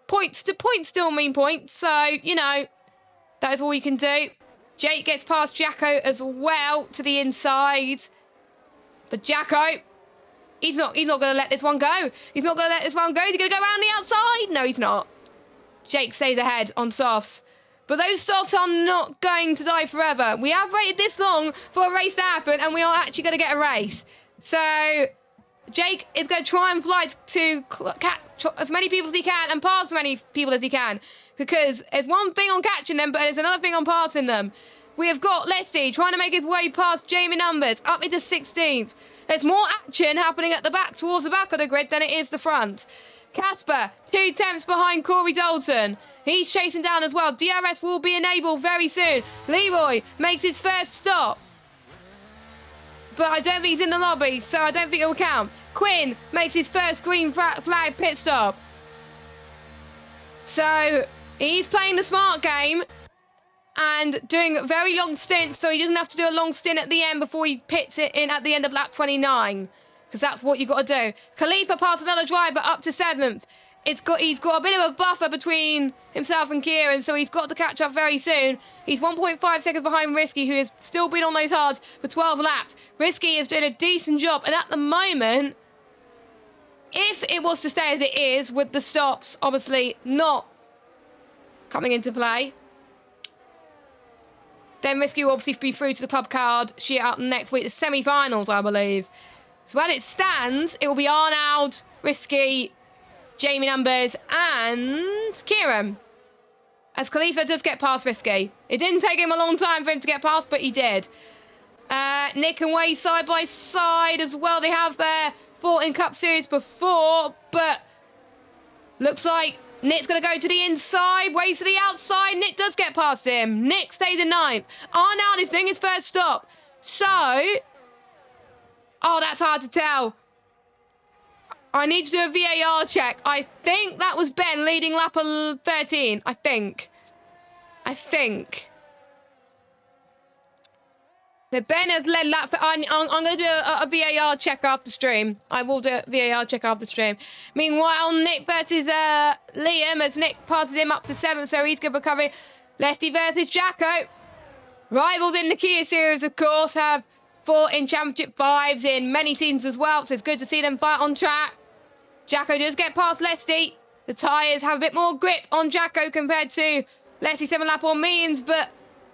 points still mean points, so, you know, that is all you can do. Jake gets past Jacko as well to the inside. But Jacko, he's not going to let this one go. He's not going to let this one go. Is he going to go around the outside? No, he's not. Jake stays ahead on softs. But those softs are not going to die forever. We have waited this long for a race to happen, and we are actually going to get a race. So Jake is going to try and fly to catch as many people as he can and pass as many people as he can. Because there's one thing on catching them, but there's another thing on passing them. We have got Lesty trying to make his way past Jamie Numbers up into 16th. There's more action happening at the back towards the back of the grid than it is the front. Casper, 2 tenths behind Corey Dalton. He's chasing down as well. DRS will be enabled very soon. Leroy makes his first stop. But I don't think he's in the lobby, so I don't think it will count. Quinn makes his first green flag pit stop. So he's playing the smart game and doing very long stints, so he doesn't have to do a long stint at the end before he pits it in at the end of lap 29. Because that's what you've got to do. Khalifa passed another driver up to 7th. He's got a bit of a buffer between himself and Kieran, so he's got to catch up very soon. He's 1.5 seconds behind Risky, who has still been on those hards for 12 laps. Risky is doing a decent job, and at the moment, if it was to stay as it is, with the stops obviously not coming into play, then Risky will obviously be through to the club card shootout next week, the semi-finals, I believe. So as it stands, it will be Arnold, Risky, Jamie Numbers and Kieran. As Khalifa does get past Risky. It didn't take him a long time for him to get past, but he did. Nick and Waze side by side as well. They have fought in Cup Series before, but looks like Nick's going to go to the inside. Waze to the outside. Nick does get past him. Nick stays in 9th. Arnold is doing his first stop. So, oh, that's hard to tell. I need to do a VAR check. I think that was Ben leading lap 13. I think. So Ben has led lap... I'm going to do a VAR check after stream. I will do a VAR check after stream. Meanwhile, Nick versus Liam, as Nick passes him up to 7th, so he's good recovery. Lesty versus Jacko. Rivals in the Kia Series, of course, have fought in Championship 5s in many seasons as well, so it's good to see them fight on track. Jacko does get past Lesty. The tyres have a bit more grip on Jacko compared to Lesty 7 lap on means, but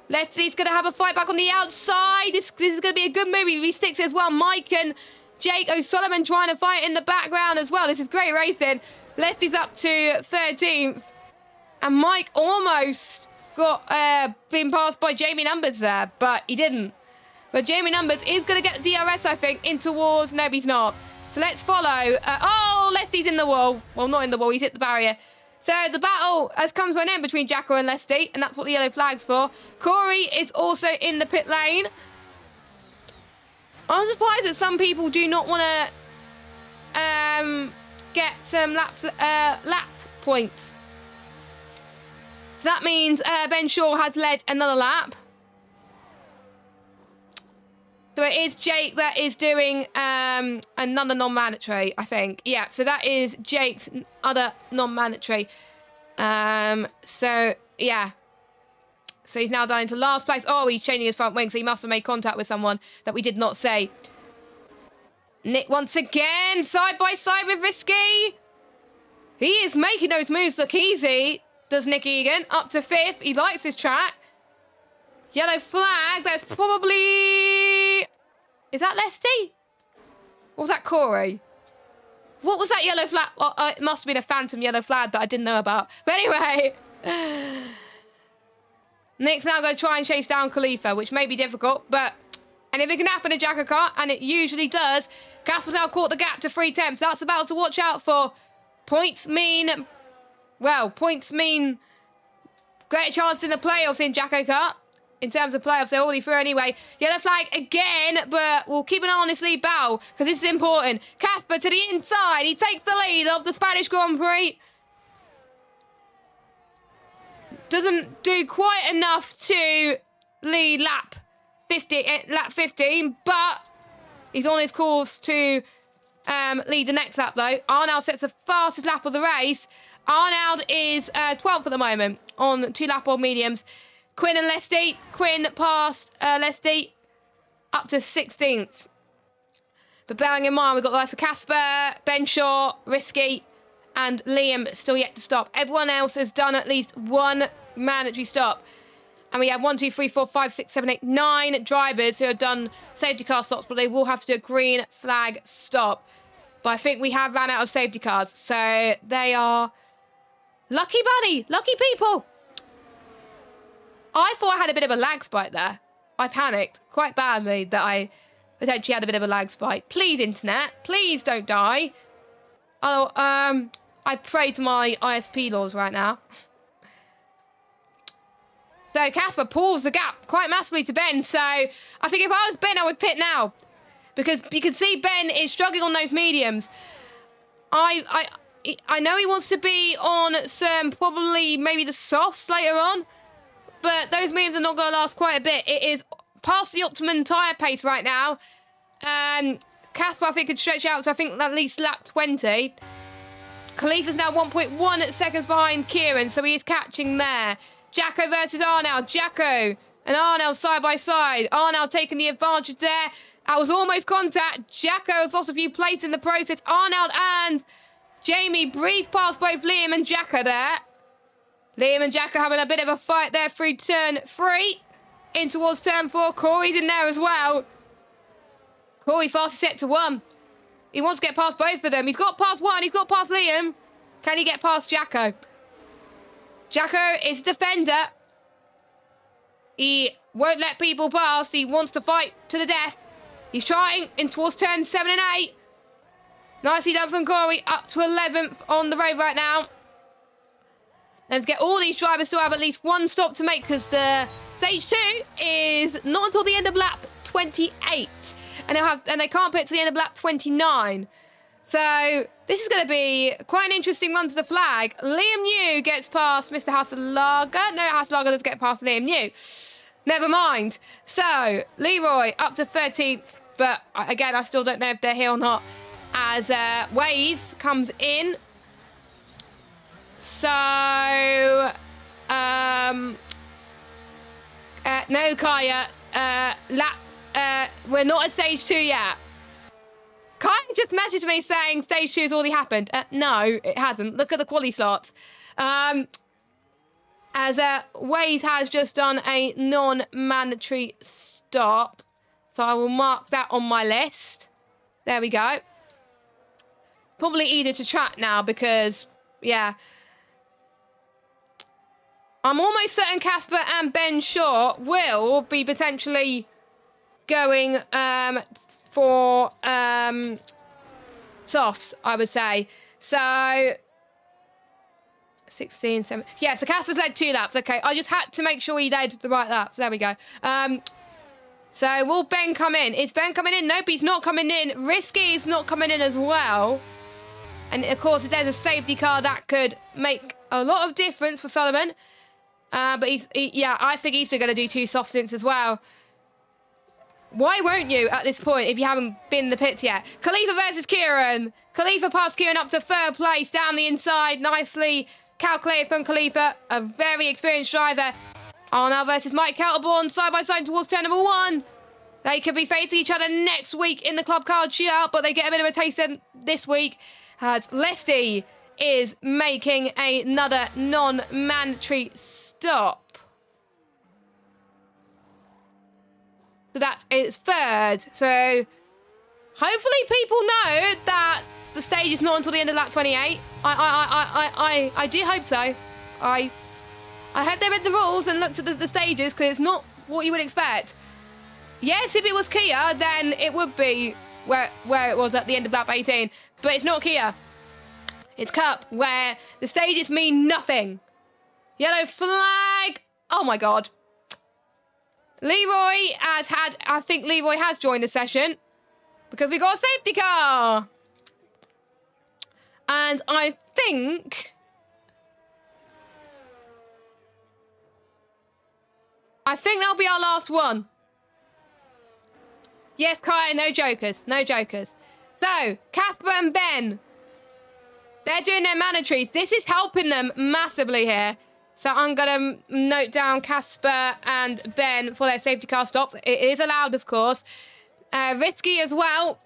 Lesty's going to have a fight back on the outside. This is going to be a good move if he sticks as well. Mike and Jake O'Sullivan trying to fight in the background as well. This is great racing. Lesty's up to 13th. And Mike almost got been passed by Jamie Numbers there, but he didn't. But Jamie Numbers is going to get DRS, I think, in towards... No, he's not. So let's follow. Oh, Lesty's in the wall. Well, not in the wall. He's hit the barrier. So the battle has come to an end between Jacko and Lesty, and that's what the yellow flag's for. Corey is also in the pit lane. I'm surprised that some people do not want to get some lap points. So that means Ben Shaw has led another lap. So it is Jake that is doing another non-mandatory, I think. Yeah, so that is Jake's other non-mandatory. So, yeah. So he's now down into last place. Oh, he's changing his front wing, so he must have made contact with someone that we did not say. Nick once again, side by side with Risky. He is making those moves look easy, does Nick Egan. Up to 5th. He likes his track. Yellow flag. That's probably... Is that Lesty? Or was that Corey? What was that yellow flag? Well, it must have been a phantom yellow flag that I didn't know about. But anyway... Nick's now going to try and chase down Khalifa, which may be difficult, but... And if it can happen in JACKOCAR, and it usually does, Casper's now caught the gap to 3 temps. That's about to watch out for. Points mean... Well, points mean... Greater chance in the playoffs in JACKOCAR. In terms of playoffs, they're already through anyway. Yellow flag again, but we'll keep an eye on this lead battle, because this is important. Casper to the inside. He takes the lead of the Spanish Grand Prix. Doesn't do quite enough to lead lap 15, but he's on his course to lead the next lap, though. Arnold sets the fastest lap of the race. Arnold is 12th at the moment on 2 lap-old mediums. Quinn and Lesty. Quinn passed Lesty up to 16th. But bearing in mind, we've got the likes of Casper, Ben Shaw, Risky, and Liam still yet to stop. Everyone else has done at least one mandatory stop. And we have 1, 2, 3, 4, 5, 6, 7, 8, 9 drivers who have done safety car stops, but they will have to do a green flag stop. But I think we have ran out of safety cars. So they are lucky bunny, lucky people. I thought I had a bit of a lag spike there. I panicked quite badly that I potentially had a bit of a lag spike. Please, internet, please don't die. Oh, I pray to my ISP laws right now. So Casper pulls the gap quite massively to Ben. So I think if I was Ben, I would pit now. Because you can see Ben is struggling on those mediums. I know he wants to be on some, probably maybe the softs later on. But those mediums are not going to last quite a bit. It is past the optimum tyre pace right now. Casper, I think, could stretch out to, I think, at least lap 20. Khalifa's now 1.1 seconds behind Kieran, so he is catching there. Jacko versus Arnold. Jacko and Arnold side by side. Arnold taking the advantage there. That was almost contact. Jacko has lost a few plates in the process. Arnold and Jamie breathed past both Liam and Jacko there. Liam and Jacko having a bit of a fight there through turn 3. In towards turn 4. Corey's in there as well. Corey fastest set to 1. He wants to get past both of them. He's got past 1. He's got past Liam. Can he get past Jacko? Jacko is a defender. He won't let people pass. He wants to fight to the death. He's trying in towards turn 7 and 8. Nicely done from Corey. Up to 11th on the road right now. Let's get all these drivers to have at least one stop to make, because the stage 2 is not until the end of lap 28. And they can't pit to the end of lap 29. So this is going to be quite an interesting run to the flag. Liam New gets past Mr. Hasselager. No, Hasselager doesn't get past Liam New. Never mind. So Leroy up to 13th. But again, I still don't know if they're here or not. As Waze comes in. So, no, Kaya, we're not at stage 2 yet. Kaya just messaged me saying stage 2 has already happened. No, it hasn't. Look at the quali slots. As Waze has just done a non-mandatory stop. So I will mark that on my list. There we go. Probably easier to track now because, yeah. I'm almost certain Casper and Ben Shaw will be potentially going for softs, I would say. So 16, 7. Yeah, so Casper's led 2 laps. Okay, I just had to make sure he led the right laps. There we go. So will Ben come in? Is Ben coming in? Nope, he's not coming in. Risky is not coming in as well. And of course, if there's a safety car, that could make a lot of difference for Solomon. But yeah, I think he's still going to do 2 soft stints as well. Why won't you at this point if you haven't been in the pits yet? Khalifa versus Kieran. Khalifa passed Kieran up to 3rd place down the inside. Nicely calculated from Khalifa, a very experienced driver. Arnold versus Mike Kelterborn, side by side towards turn number 1. They could be facing each other next week in the club car shootout, but they get a bit of a taste this week as Lesty is making another non-mandatory stop. So that's its 3rd. So hopefully people know that the stage is not until the end of lap 28. I do hope so. I hope they read the rules and looked at the stages, because it's not what you would expect. Yes, if it was Kia, then it would be where it was at the end of lap 18. But it's not Kia. It's Cup, where the stages mean nothing. Yellow flag. Oh, my God. Leroy has had... I think Leroy has joined the session, because we got a safety car. And I think... that'll be our last one. Yes, Kai, no jokers. No jokers. So, Casper and Ben. They're doing their mandatories. This is helping them massively here. So I'm going to note down Casper and Ben for their safety car stops. It is allowed, of course. Risky as well.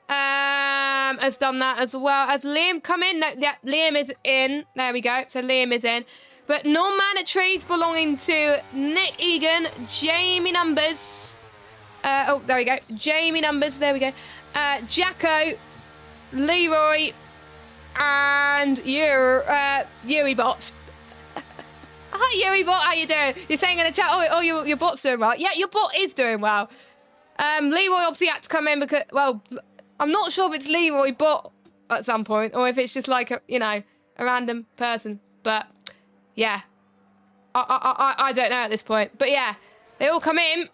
Has done that as well. Has Liam come in? No, yeah, Liam is in. There we go. So Liam is in. But non-mandatories belonging to Nick Egan, Jamie Numbers. Oh, there we go. Jamie Numbers. There we go. Jacko, Leroy, and Yuri Bots. Hi, Yuri Bot. How you doing? You're saying in the chat, oh, your bot's doing well. Yeah, your bot is doing well. Leroy obviously had to come in because, well, I'm not sure if it's Leroy Bot at some point or if it's just like a random person. But yeah, I don't know at this point. But yeah, they all come in.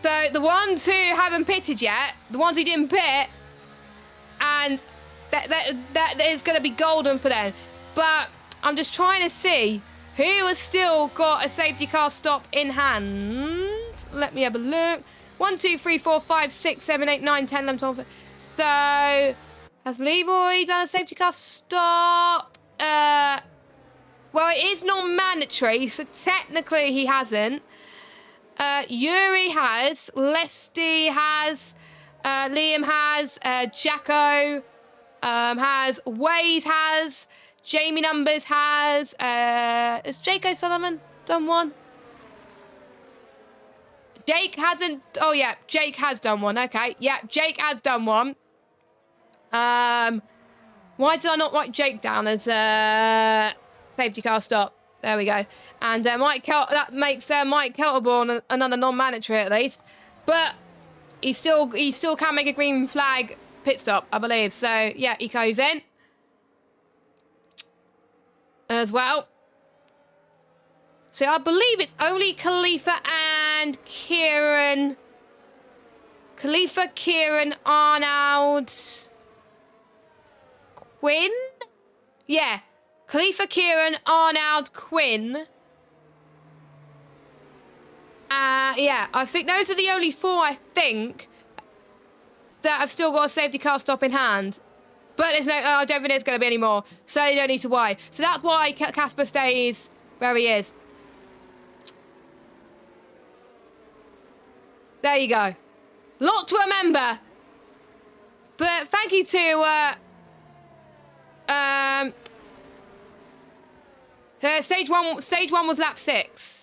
So the ones who haven't pitted yet, the ones who didn't pit, and that is going to be golden for them. But I'm just trying to see who has still got a safety car stop in hand. Let me have a look. 1, 2, 3, 4, 5, 6, 7, 8, 9, 10, 11, 12. So has Leroy done a safety car stop? Well, it is not mandatory, so technically he hasn't. Yuri has, Lesty has, Liam has, Jacko has, Wade has, Jamie Numbers has, has Jake O'Sullivan done one? Jake hasn't, oh yeah, Jake has done one, okay. Yeah, Jake has done one. Why did I not write Jake down as safety car stop? There we go. And that makes Mike Kelterborn another non-mandatory at least. But he still can make a green flag pit stop, I believe. So yeah, he goes in as well. So I believe it's only Khalifa and Kieran. Khalifa, Kieran, Arnold, Quinn? Yeah. Khalifa, Kieran, Arnold, Quinn. Yeah, I think those are the only 4, I think, that have still got a safety car stop in hand. But there's no, I don't think there's going to be any more. So you don't need to worry. So that's why Casper stays where he is. There you go. Lot to remember. But thank you to stage one was lap 6.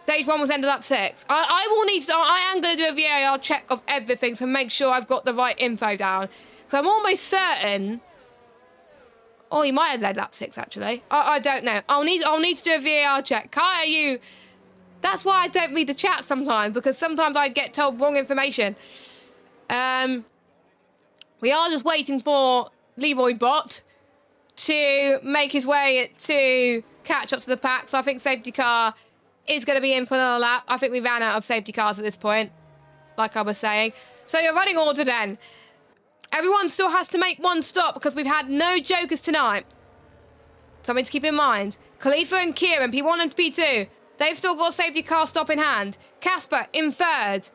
Stage 1 was end of lap 6. I will need to, I am going to do a VAR check of everything to make sure I've got the right info down. Because I'm almost certain... Oh, he might have led lap 6, actually. I don't know. I'll need to do a VAR check. Kai, are you... That's why I don't read the chat sometimes, because sometimes I get told wrong information. We are just waiting for Leroy Bott to make his way to catch up to the pack. So I think safety car is going to be in for another lap. I think we ran out of safety cars at this point, like I was saying. So your running order then. Everyone still has to make one stop because we've had no jokers tonight. Something to keep in mind. Khalifa and Kieran, P1 and P2. They've still got a safety car stop in hand. Casper in third.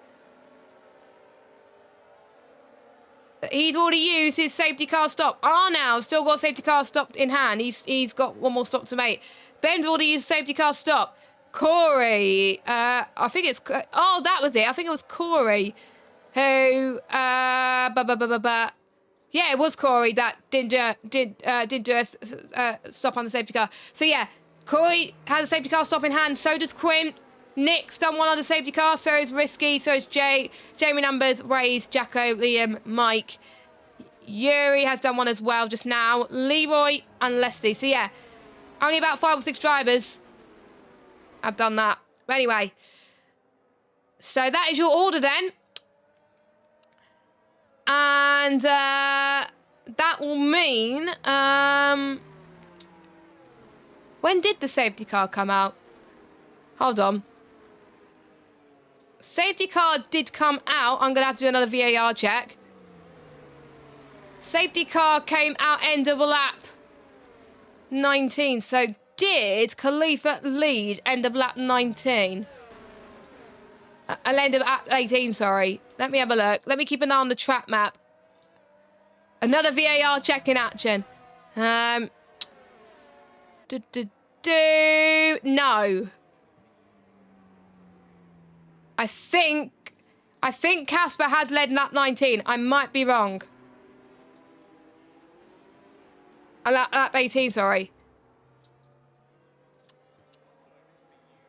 He's already used his safety car stop. Arnold still got a safety car stop in hand. He's got one more stop to make. Ben's already used safety car stop. Corey, I think it's... Oh, that was it. I think it was Corey who... Yeah, it was Corey that didn't do a stop on the safety car. So, yeah, Corey has a safety car stop in hand. So does Quinn. Nick's done one on the safety car. So is Risky. So is Jay. Jamie Numbers, Rays, Jacko, Liam, Mike. Yuri has done one as well just now. Leroy and Leslie. So, yeah, only about 5 or 6 drivers have done that. But anyway, so that is your order then. And that will mean... when did the safety car come out? Hold on. Safety car did come out. I'm going to have to do another VAR check. Safety car came out end of lap 19. So did Khalifa lead end of lap 19? End of lap 18, sorry. Let me have a look. Let me keep an eye on the track map. Another VAR check in action. No. I think Casper has led lap 19. I might be wrong. Lap 18, sorry.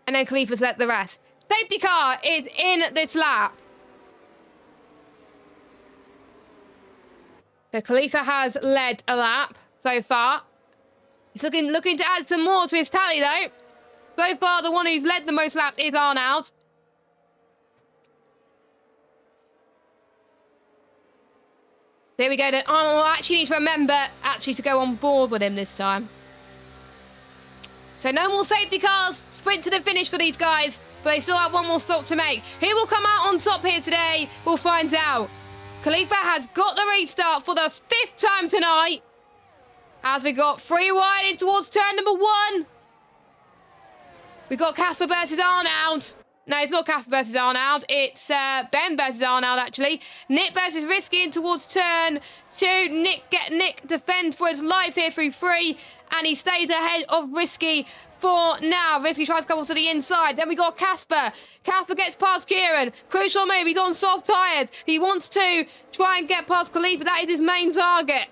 And then Khalifa's led the rest. Safety car is in this lap. So Khalifa has led a lap so far. He's looking to add some more to his tally, though. So far, the one who's led the most laps is Arnold. There we go, then. I'll actually need to remember to go on board with him this time. So no more safety cars. Sprint to the finish for these guys. But they still have one more stop to make. Who will come out on top here today? We'll find out. Khalifa has got the restart for the 5th time tonight. As we got 3 wide in towards turn number 1. We got Casper versus Arnold. No, it's not Casper versus Arnold. It's Ben versus Arnold, actually. Nick versus Risky in towards turn 2. Nick defends for his life here through 3. And he stays ahead of Risky for now. Risky tries to couple to the inside. Then we got Casper. Casper gets past Kieran. Crucial move. He's on soft tyres. He wants to try and get past Khalifa. That is his main target.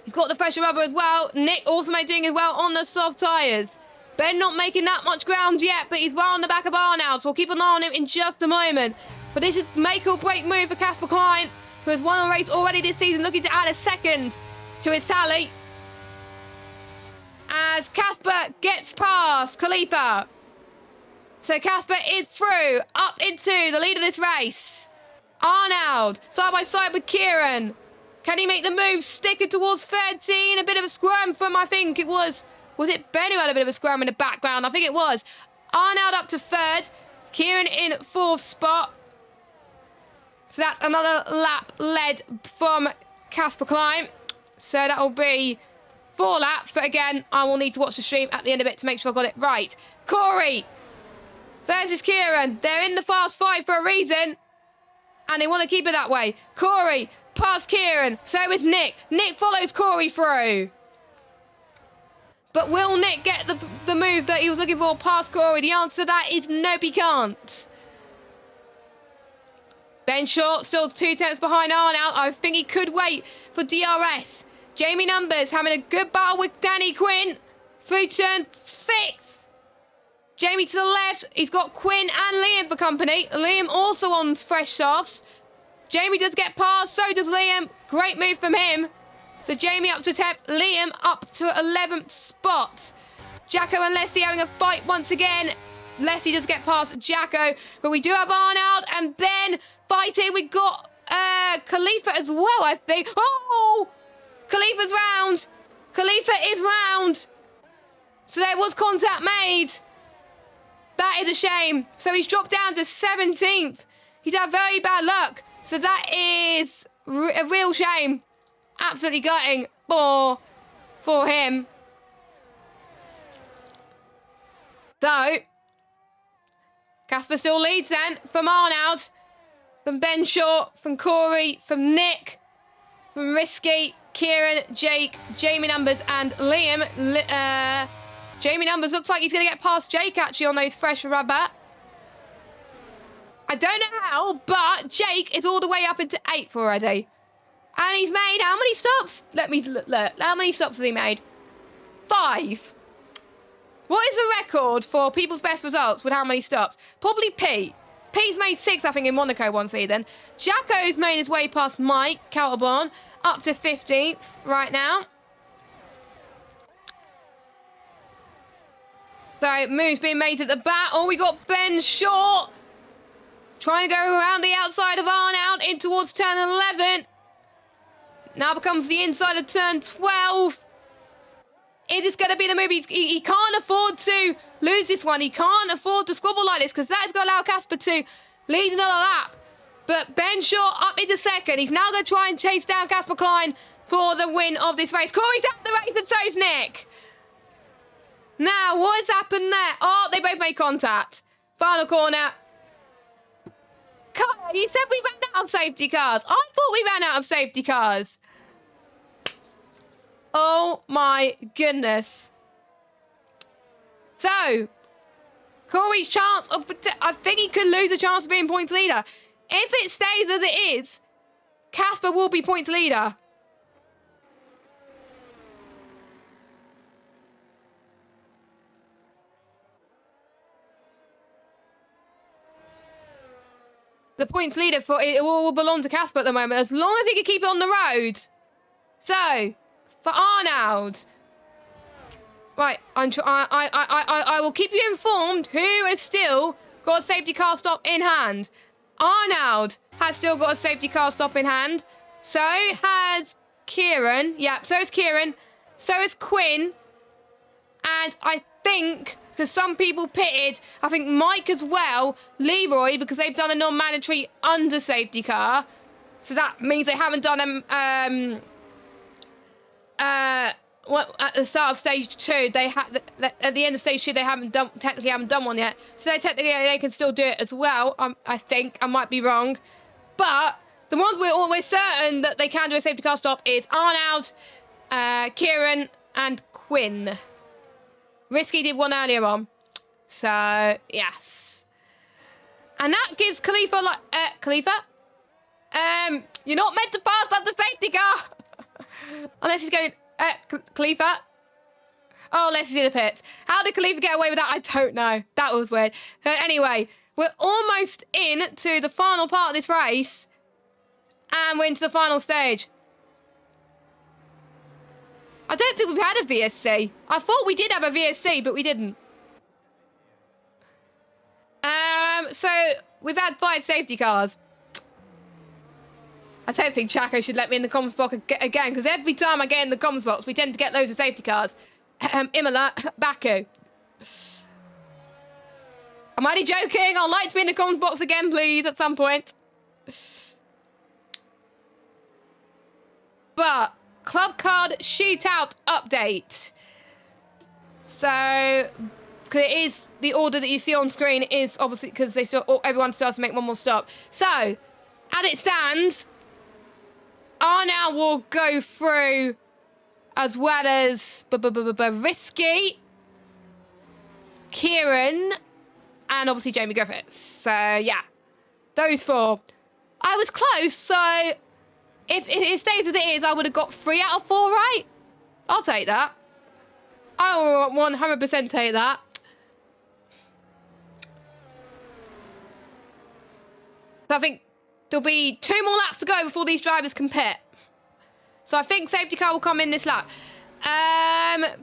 He's got the pressure rubber as well. Nick also doing as well on the soft tyres. Ben not making that much ground yet, but he's well on the back of Arnold, so we'll keep an eye on him in just a moment. But this is make or break move for Casper Klein, who has won a race already this season, looking to add a second to his tally. As Casper gets past Khalifa. So Casper is through, up into the lead of this race. Arnold, side by side with Kieran. Can he make the move? Sticking towards 13. A bit of a squirm from, I think it was it Ben who had a bit of a squirm in the background? I think it was. Arnold up to 3rd. Kieran in 4th spot. So that's another lap led from Casper Klein. So that will be 4 laps. But again, I will need to watch the stream at the end of it to make sure I got it right. Corey versus Kieran. They're in the fast 5 for a reason. And they want to keep it that way. Corey past Kieran. So is Nick. Nick follows Corey through. But will Nick get the move that he was looking for past Corey? The answer to that is no, he can't. Ben Short still 2 tenths behind Arnold. I think he could wait for DRS. Jamie Numbers having a good battle with Danny Quinn through turn 6. Jamie to the left. He's got Quinn and Liam for company. Liam also on fresh softs. Jamie does get past, so does Liam. Great move from him. So Jamie up to 10th, Liam up to 11th spot. Jacko and Leslie having a fight once again. Leslie does get past Jacko, but we do have Arnold and Ben fighting. We got Khalifa as well, I think. Oh! Khalifa's round. Khalifa is round. So there was contact made. That is a shame. So he's dropped down to 17th. He's had very bad luck. So that is a real shame. Absolutely gutting for him. So, Casper still leads then from Arnold, from Ben Short, from Corey, from Nick, from Risky, Kieran, Jake, Jamie Numbers and Liam. Jamie Numbers looks like he's going to get past Jake actually on those fresh rubber. I don't know how, but Jake is all the way up into 8th already. And he's made how many stops? Let me look. How many stops has he made? 5. What is the record for people's best results with how many stops? Probably Pete. Pete's made 6, I think, in Monaco one season. Jacko's made his way past Mike Calderborn, up to 15th right now. So, moves being made at the back. Oh, we got Ben Short. Trying to go around the outside of Arnold in towards turn 11. Now becomes the inside of turn 12. Is this going to be the move? He can't afford to lose this one. He can't afford to squabble like this because that is going to allow Casper to lead another lap. But Ben Shaw up into 2nd. He's now going to try and chase down Casper Klein for the win of this race. Corey's out of the race and so's Nick. Now, what has happened there? Oh, they both made contact. Final corner. Kai, you said we ran out of safety cars. I thought we ran out of safety cars. Oh my goodness. So, Corey's chance of, I think he could lose a chance of being points leader. If it stays as it is, Casper will be points leader. The points leader for it will belong to Casper at the moment, as long as he can keep it on the road. So, for Arnold. Right, I will keep you informed who has still got a safety car stop in hand. Arnold has still got a safety car stop in hand. So has Kieran. Yeah, so is Kieran. So is Quinn. And I think, because some people pitted, I think Mike as well, Leroy, because they've done a non-mandatory under safety car. So that means they haven't done well, at the start of stage 2, they had at the end of stage 2 they technically haven't done one yet. So they can still do it as well. I think I might be wrong, but the ones we're always certain that they can do a safety car stop is Arnold, Kieran, and Quinn. Risky did one earlier on, so yes, and that gives Khalifa Khalifa. You're not meant to pass up the safety car. Unless he's going, Khalifa. Oh, unless he's in the pits. How did Khalifa get away with that? I don't know. That was weird. Anyway, we're almost in to the final part of this race. And we're into the final stage. I don't think we've had a VSC. I thought we did have a VSC, but we didn't. So, we've had 5 safety cars. I don't think Jacko should let me in the comms box again, because every time I get in the comms box, we tend to get loads of safety cars. Imola, Baku. I'm only joking. I'd like to be in the comms box again, please, at some point. But, club card shootout update. So, because it is the order that you see on screen is obviously because everyone starts to make one more stop. So, as it stands, Arnold will go through as well as Risky, Kieran, and obviously Jamie Griffiths. So, yeah, those 4. I was close, so if it stays as it is, I would have got 3 out of 4 right. I'll take that. I will 100% take that. So I think there'll be 2 more laps to go before these drivers can pit. So I think safety car will come in this lap.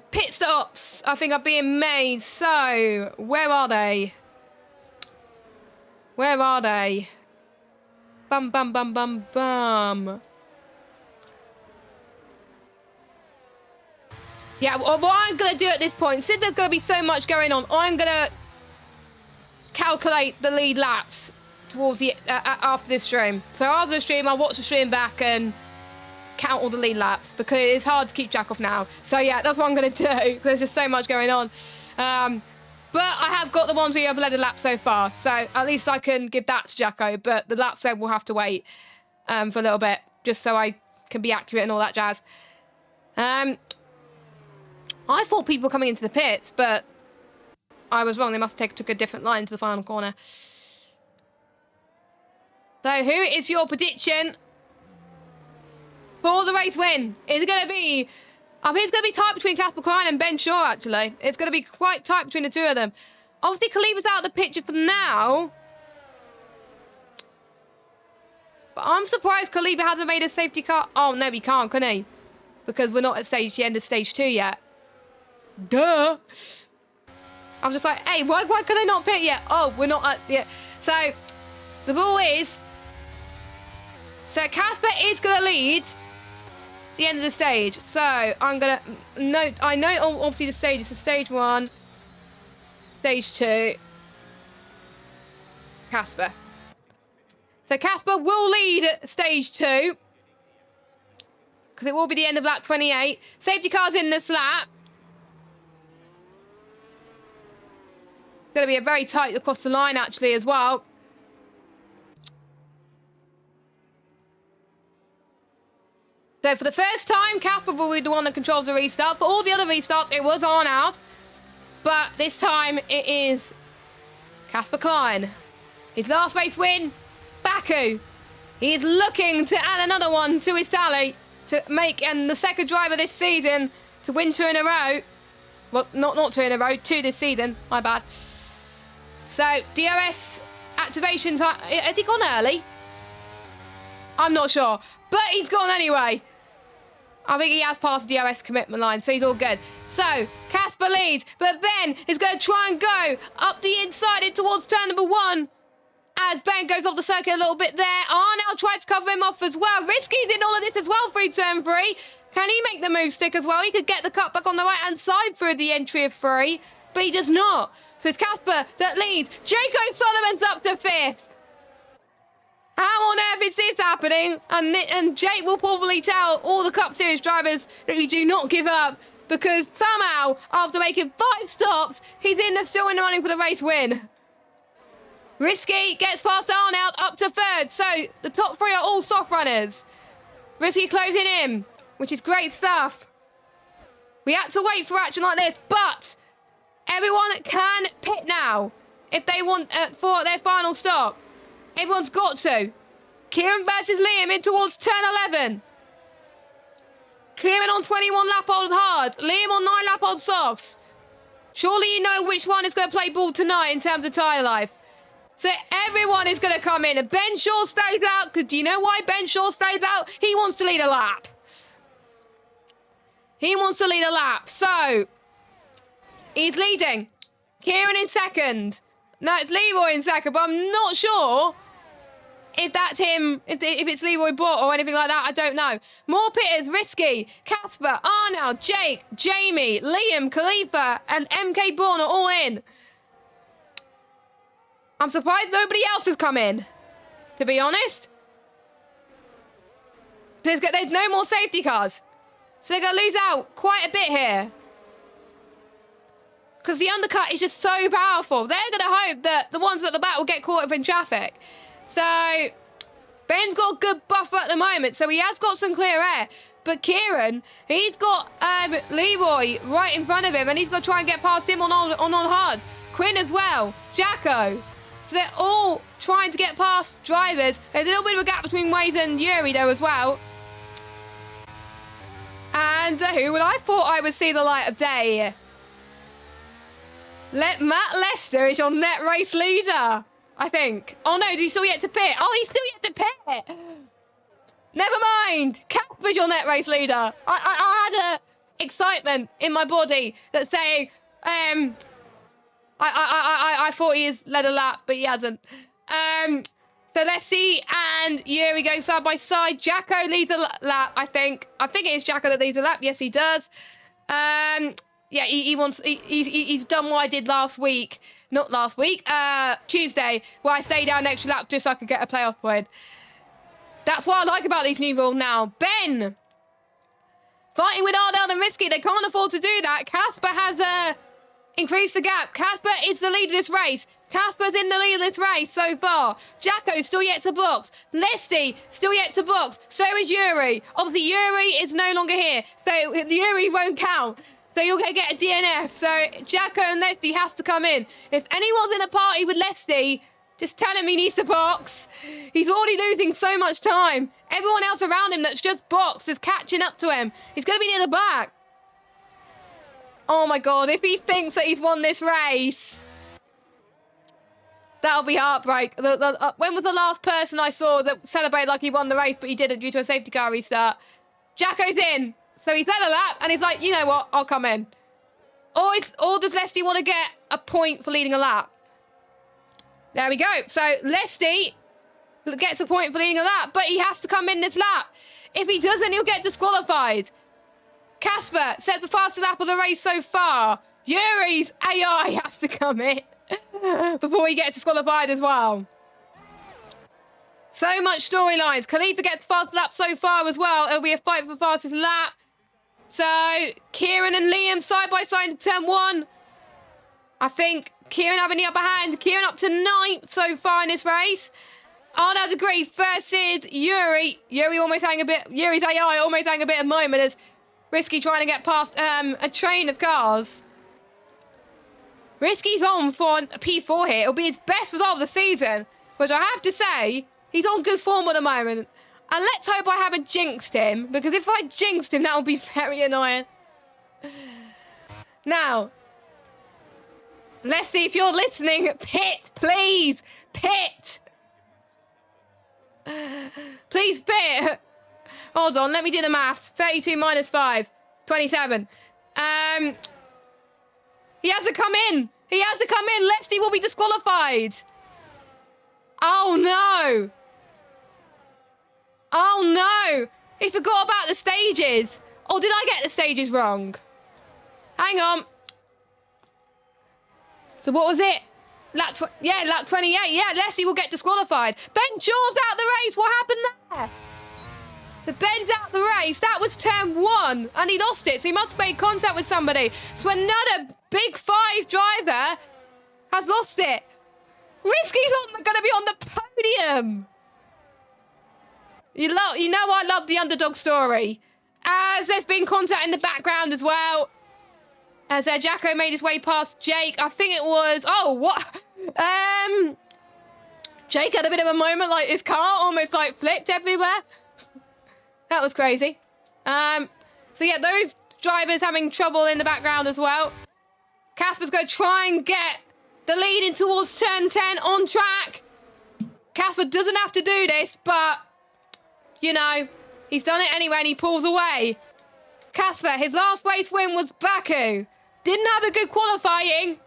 Pit stops, I think, are being made. So, where are they? Where are they? Bum, bum, bum, bum, bum. Yeah, what I'm going to do at this point, since there's going to be so much going on, I'm going to calculate the lead laps towards the after this stream. So after the stream, I'll watch the stream back and count all the lead laps, because it's hard to keep track of now. So yeah, that's what I'm going to do, because there's just so much going on. But I have got the ones where I've led a lap so far, so at least I can give that to Jacko, but the lap set will have to wait for a little bit, just so I can be accurate and all that jazz. I thought people were coming into the pits, but I was wrong. They must have took a different line to the final corner. So who is your prediction for the race win? Is it going to be... I think it's going to be tight between Casper Klein and Ben Shaw, actually. It's going to be quite tight between the two of them. Obviously, Khalifa's out of the picture for now. But I'm surprised Khalifa hasn't made a safety car. Oh, no, he can't, can he? Because we're not at the end of stage 2 yet. Duh. I'm just like, hey, why can I not pit yet? Oh, we're not at... Yeah. So, the ball is... So, Casper is going to lead the end of the stage. So, I'm going to note... I know, obviously, the stage is stage 1, stage 2, Casper. So, Casper will lead stage 2, because it will be the end of lap 28. Safety car's in this lap. It's going to be a very tight across the line, actually, as well. So for the first time, Casper will be the one that controls the restart. For all the other restarts, it was on out. But this time, it is Casper Klein. His last race win, Baku. He is looking to add another one to his tally to make, and the second driver this season to win 2 in a row. Well, not 2 in a row, 2 this season. My bad. So, DRS activation time. Has he gone early? I'm not sure. But he's gone anyway. I think he has passed the DRS commitment line, so he's all good. So, Casper leads, but Ben is going to try and go up the inside in towards turn number 1. As Ben goes off the circuit a little bit there. Arnold tries to cover him off as well. Risky's in all of this as well through turn 3. Can he make the move stick as well? He could get the cut back on the right-hand side through the entry of 3, but he does not. So it's Casper that leads. Jaco Solomon's up to 5th. How on earth is this happening? And Jake will probably tell all the Cup Series drivers that you do not give up, because somehow, after making 5 stops, he's still in the running for the race win. Risky gets past Arnold up to 3rd. So the top 3 are all soft runners. Risky closing in, which is great stuff. We had to wait for action like this, but everyone can pit now if they want for their final stop. Everyone's got to. Kieran versus Liam in towards turn 11. Kieran on 21 lap-old hards. Liam on 9 lap-old softs. Surely you know which one is going to play ball tonight in terms of tyre life. So everyone is going to come in. And Ben Shaw stays out. Because do you know why Ben Shaw stays out? He wants to lead a lap. He wants to lead a lap. So, he's leading. Kieran in 2nd. No, it's Leroy in 2nd, but I'm not sure if that's him, if it's Leroy Bott or anything like that. I don't know. More pitters, Risky, Casper, Arnold, Jake, Jamie, Liam, Khalifa, and MK Bourne are all in. I'm surprised nobody else has come in, to be honest. There's no more safety cars. So they're going to lose out quite a bit here. Because the undercut is just so powerful. They're going to hope that the ones at the back will get caught up in traffic. So, Ben's got a good buffer at the moment, so he has got some clear air. But Kieran, he's got Leroy right in front of him, and he's got to try and get past him on hards. Quinn as well, Jacko. So they're all trying to get past drivers. There's a little bit of a gap between Wade and Yuri, though, as well. And who would I thought I would see the light of day? Matt Lester is your net race leader. I think. Oh, no, he's still yet to pit. Oh, he's still yet to pit. Never mind. Casper's your net race leader. I had a excitement in my body that's saying, I thought he has led a lap, but he hasn't. So let's see. And Yuri goes side by side. Jacko leads a lap, I think. I think it is Jacko that leads a lap. Yes, he does. Yeah, he's done what I did last week. Not last week. Tuesday, where I stayed down an extra lap just so I could get a playoff point. That's what I like about these new rules now. Ben! Fighting with Ardell and Risky. They can't afford to do that. Casper has increased the gap. Casper is the lead of this race. Casper's in the lead of this race so far. Jacko still yet to box. Lesty still yet to box. So is Yuri. Obviously, Yuri is no longer here. So Yuri won't count. So you're going to get a DNF. So Jacko and Lesty has to come in. If anyone's in a party with Lesty, just tell him he needs to box. He's already losing so much time. Everyone else around him that's just boxed is catching up to him. He's going to be near the back. Oh my God, if he thinks that he's won this race, that'll be heartbreak. When was the last person I saw that celebrated like he won the race, but he didn't due to a safety car restart? Jacko's in. So he's led a lap, and he's like, you know what, I'll come in. Or does Lesty want to get a point for leading a lap? There we go. So Lesty gets a point for leading a lap, but he has to come in this lap. If he doesn't, he'll get disqualified. Casper sets the fastest lap of the race so far. Yuri's AI has to come in before he gets disqualified as well. So much storylines. Khalifa gets fastest lap so far as well. It'll be a fight for fastest lap. So Kieran and Liam side by side in turn one. I think Kieran having the upper hand. Kieran up to 9th so far in this race. Arnold Degree versus Yuri. Yuri's AI almost having a bit of moment as Risky trying to get past a train of cars. Risky's on for a P4 here. It'll be his best result of the season, which I have to say, he's on good form at the moment. And let's hope I haven't jinxed him, because if I jinxed him, that would be very annoying. Now, let's see if you're listening. Pit, please. Pit. Please pit. Hold on, let me do the maths. 32 minus 5. 27. He has to come in. He has to come in. Lesty will be disqualified. Oh, no. Oh, no. He forgot about the stages. Or did I get the stages wrong? Hang on. So what was it? Lap 28. Yeah, Leslie will get disqualified. Ben Shaw's out the race. What happened there? So Ben's out the race. That was turn 1. And he lost it. So he must have made contact with somebody. So another big 5 driver has lost it. Risky's going to be on the podium. You know I love the underdog story. As there's been contact in the background as well. As Jacko made his way past Jake. I think it was... Oh, what? Jake had a bit of a moment, like his car almost like flipped everywhere. That was crazy. So yeah, those drivers having trouble in the background as well. Casper's going to try and get the lead in towards turn 10 on track. Casper doesn't have to do this, but, you know, he's done it anyway and he pulls away. Casper, his last race win was Baku. Didn't have a good qualifying.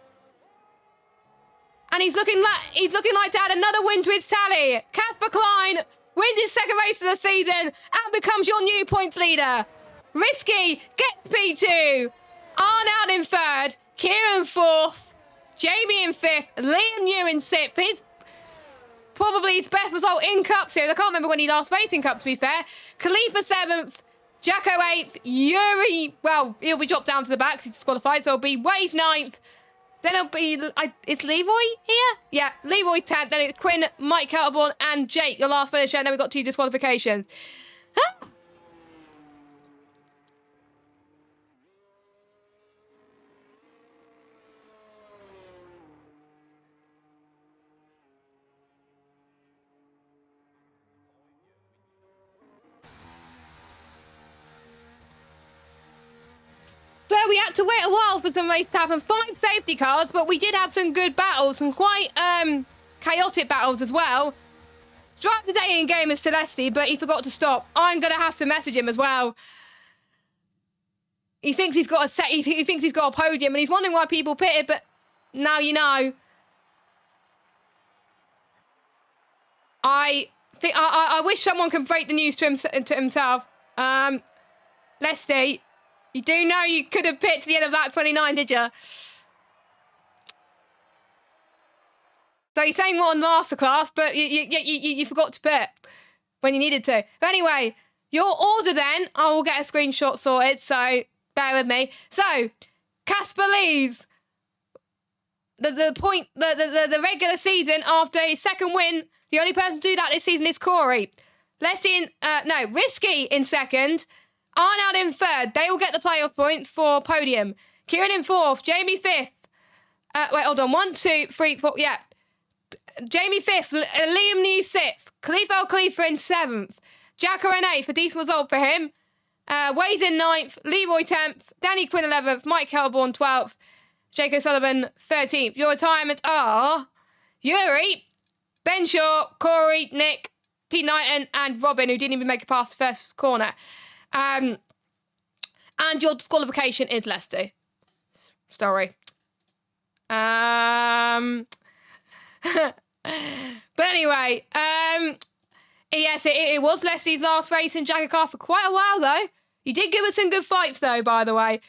And he's looking like to add another win to his tally. Casper Klein wins his second race of the season and becomes your new points leader. Risky gets P2. Arnold in 3rd. Kieran 4th. Jamie in 5th. Liam New in 6th. It's probably his best result in Cup Series. I can't remember when he last raced in Cup, to be fair. Khalifa 7th. Jacko 8th. Yuri, well, he'll be dropped down to the back because he's disqualified. So it'll be Waze 9th. Then it'll be, is Leroy here? Yeah, Leroy 10th. Then it's Quinn, Mike Kelterborn, and Jake, your last finisher. And then we've got 2 disqualifications. Huh? So we had to wait a while for some race to happen. 5 safety cars, but we did have some good battles, some quite chaotic battles as well. Drive the day in game is Celesti, but he forgot to stop. I'm going to have to message him as well. He thinks he's got a set. He thinks he's got a podium, and he's wondering why people pitted. But now you know. I wish someone could break the news to himself. Lesty, you do know you could have picked the end of that 29, did you? So he's saying what on masterclass, but you forgot to pit when you needed to. But anyway, your order then, I will get a screenshot sorted, so bear with me. So, Casper Lees, the regular season after his second win, the only person to do that this season is Corey. Risky in second, Arnold in third. They will get the playoff points for podium. Kieran in fourth, Jamie fifth. Wait, hold on. 1, 2, 3, 4, yeah. Jamie fifth, Liam Nee sixth, Khalifa Khalifa in seventh, Jacko in eighth, a decent result for him. Wade's in ninth, Leroy 10th, Danny Quinn 11th, Mike Helborn 12th, Jake O'Sullivan 13th. Your retirements are Yuri, Ben Shaw, Corey, Nick, Pete Knighton, and Robin, who didn't even make it past the first corner. And your disqualification is Lesty. Sorry. But anyway, yes, it was Leslie's last race in JACKOCAR for quite a while, though. You did give us some good fights, though, by the way.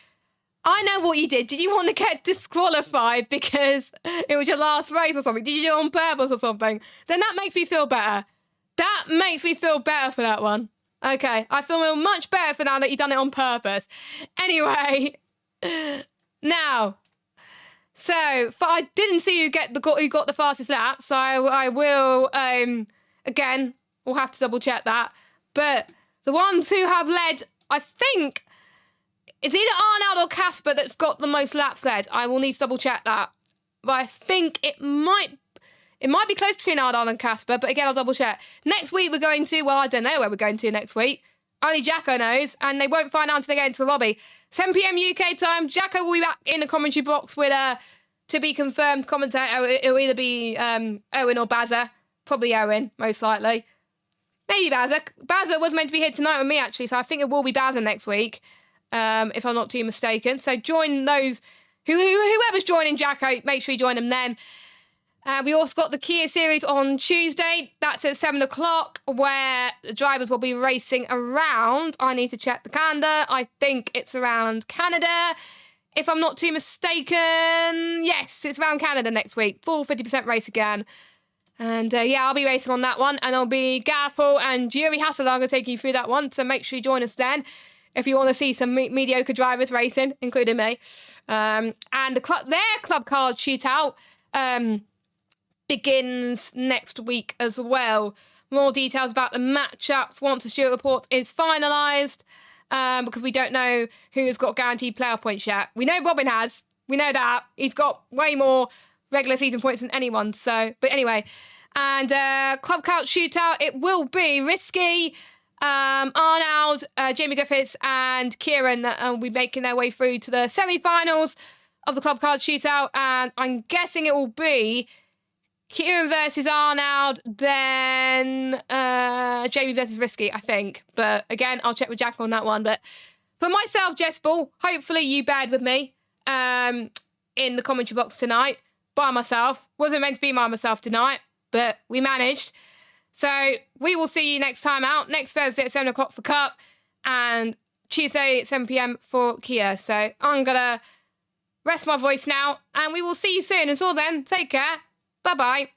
I know what you did. Did you want to get disqualified because it was your last race or something? Did you do it on purpose or something? Then that makes me feel better. That makes me feel better for that one. Okay, I feel much better for now that you've done it on purpose. Anyway, now... So, I didn't see who got the fastest lap, so I will, again, we'll have to double check that. But the ones who have led, I think, it's either Arnold or Casper that's got the most laps led. I will need to double check that. But I think it might be close between Arnold and Casper, but again, I'll double check. Next week we're going to, well, I don't know where we're going to next week. Only Jacko knows, and they won't find out until they get into the lobby. 7 p.m. UK time, Jacko will be back in the commentary box with a to be confirmed commentator. It'll either be Owen or Bazza. Probably Owen, most likely. Maybe Bazza. Bazza was meant to be here tonight with me, actually, so I think it will be Bazza next week, if I'm not too mistaken. So join those, whoever's joining Jacko, make sure you join them then. We also got the Kia Series on Tuesday. That's at 7 o'clock, where the drivers will be racing around. I need to check the calendar. I think it's around Canada. If I'm not too mistaken, yes, it's around Canada next week. Full 50% race again. And yeah, I'll be racing on that one. And I'll be Gaffel and Yuri Hasselhagen taking you through that one. So make sure you join us then if you want to see some mediocre drivers racing, including me. And their club card shootout begins next week as well. More details about the matchups once the Stewart report is finalised, because we don't know who's got guaranteed playoff points yet. We know Robin has. We know that. He's got way more regular season points than anyone. So, but anyway. And club card shootout, it will be Risky, Arnold, Jamie Griffiths and Kieran will be making their way through to the semi-finals of the club card shootout. And I'm guessing it will be Kieran versus Arnold, then Jamie versus Risky, I think. But again, I'll check with Jack on that one. But for myself, Jess Ball, hopefully you bared with me in the commentary box tonight by myself. Wasn't meant to be by myself tonight, but we managed. So we will see you next time out, next Thursday at 7 o'clock for Cup, and Tuesday at 7 p.m. for Kia. So I'm going to rest my voice now, and we will see you soon. Until then, take care. Bye-bye.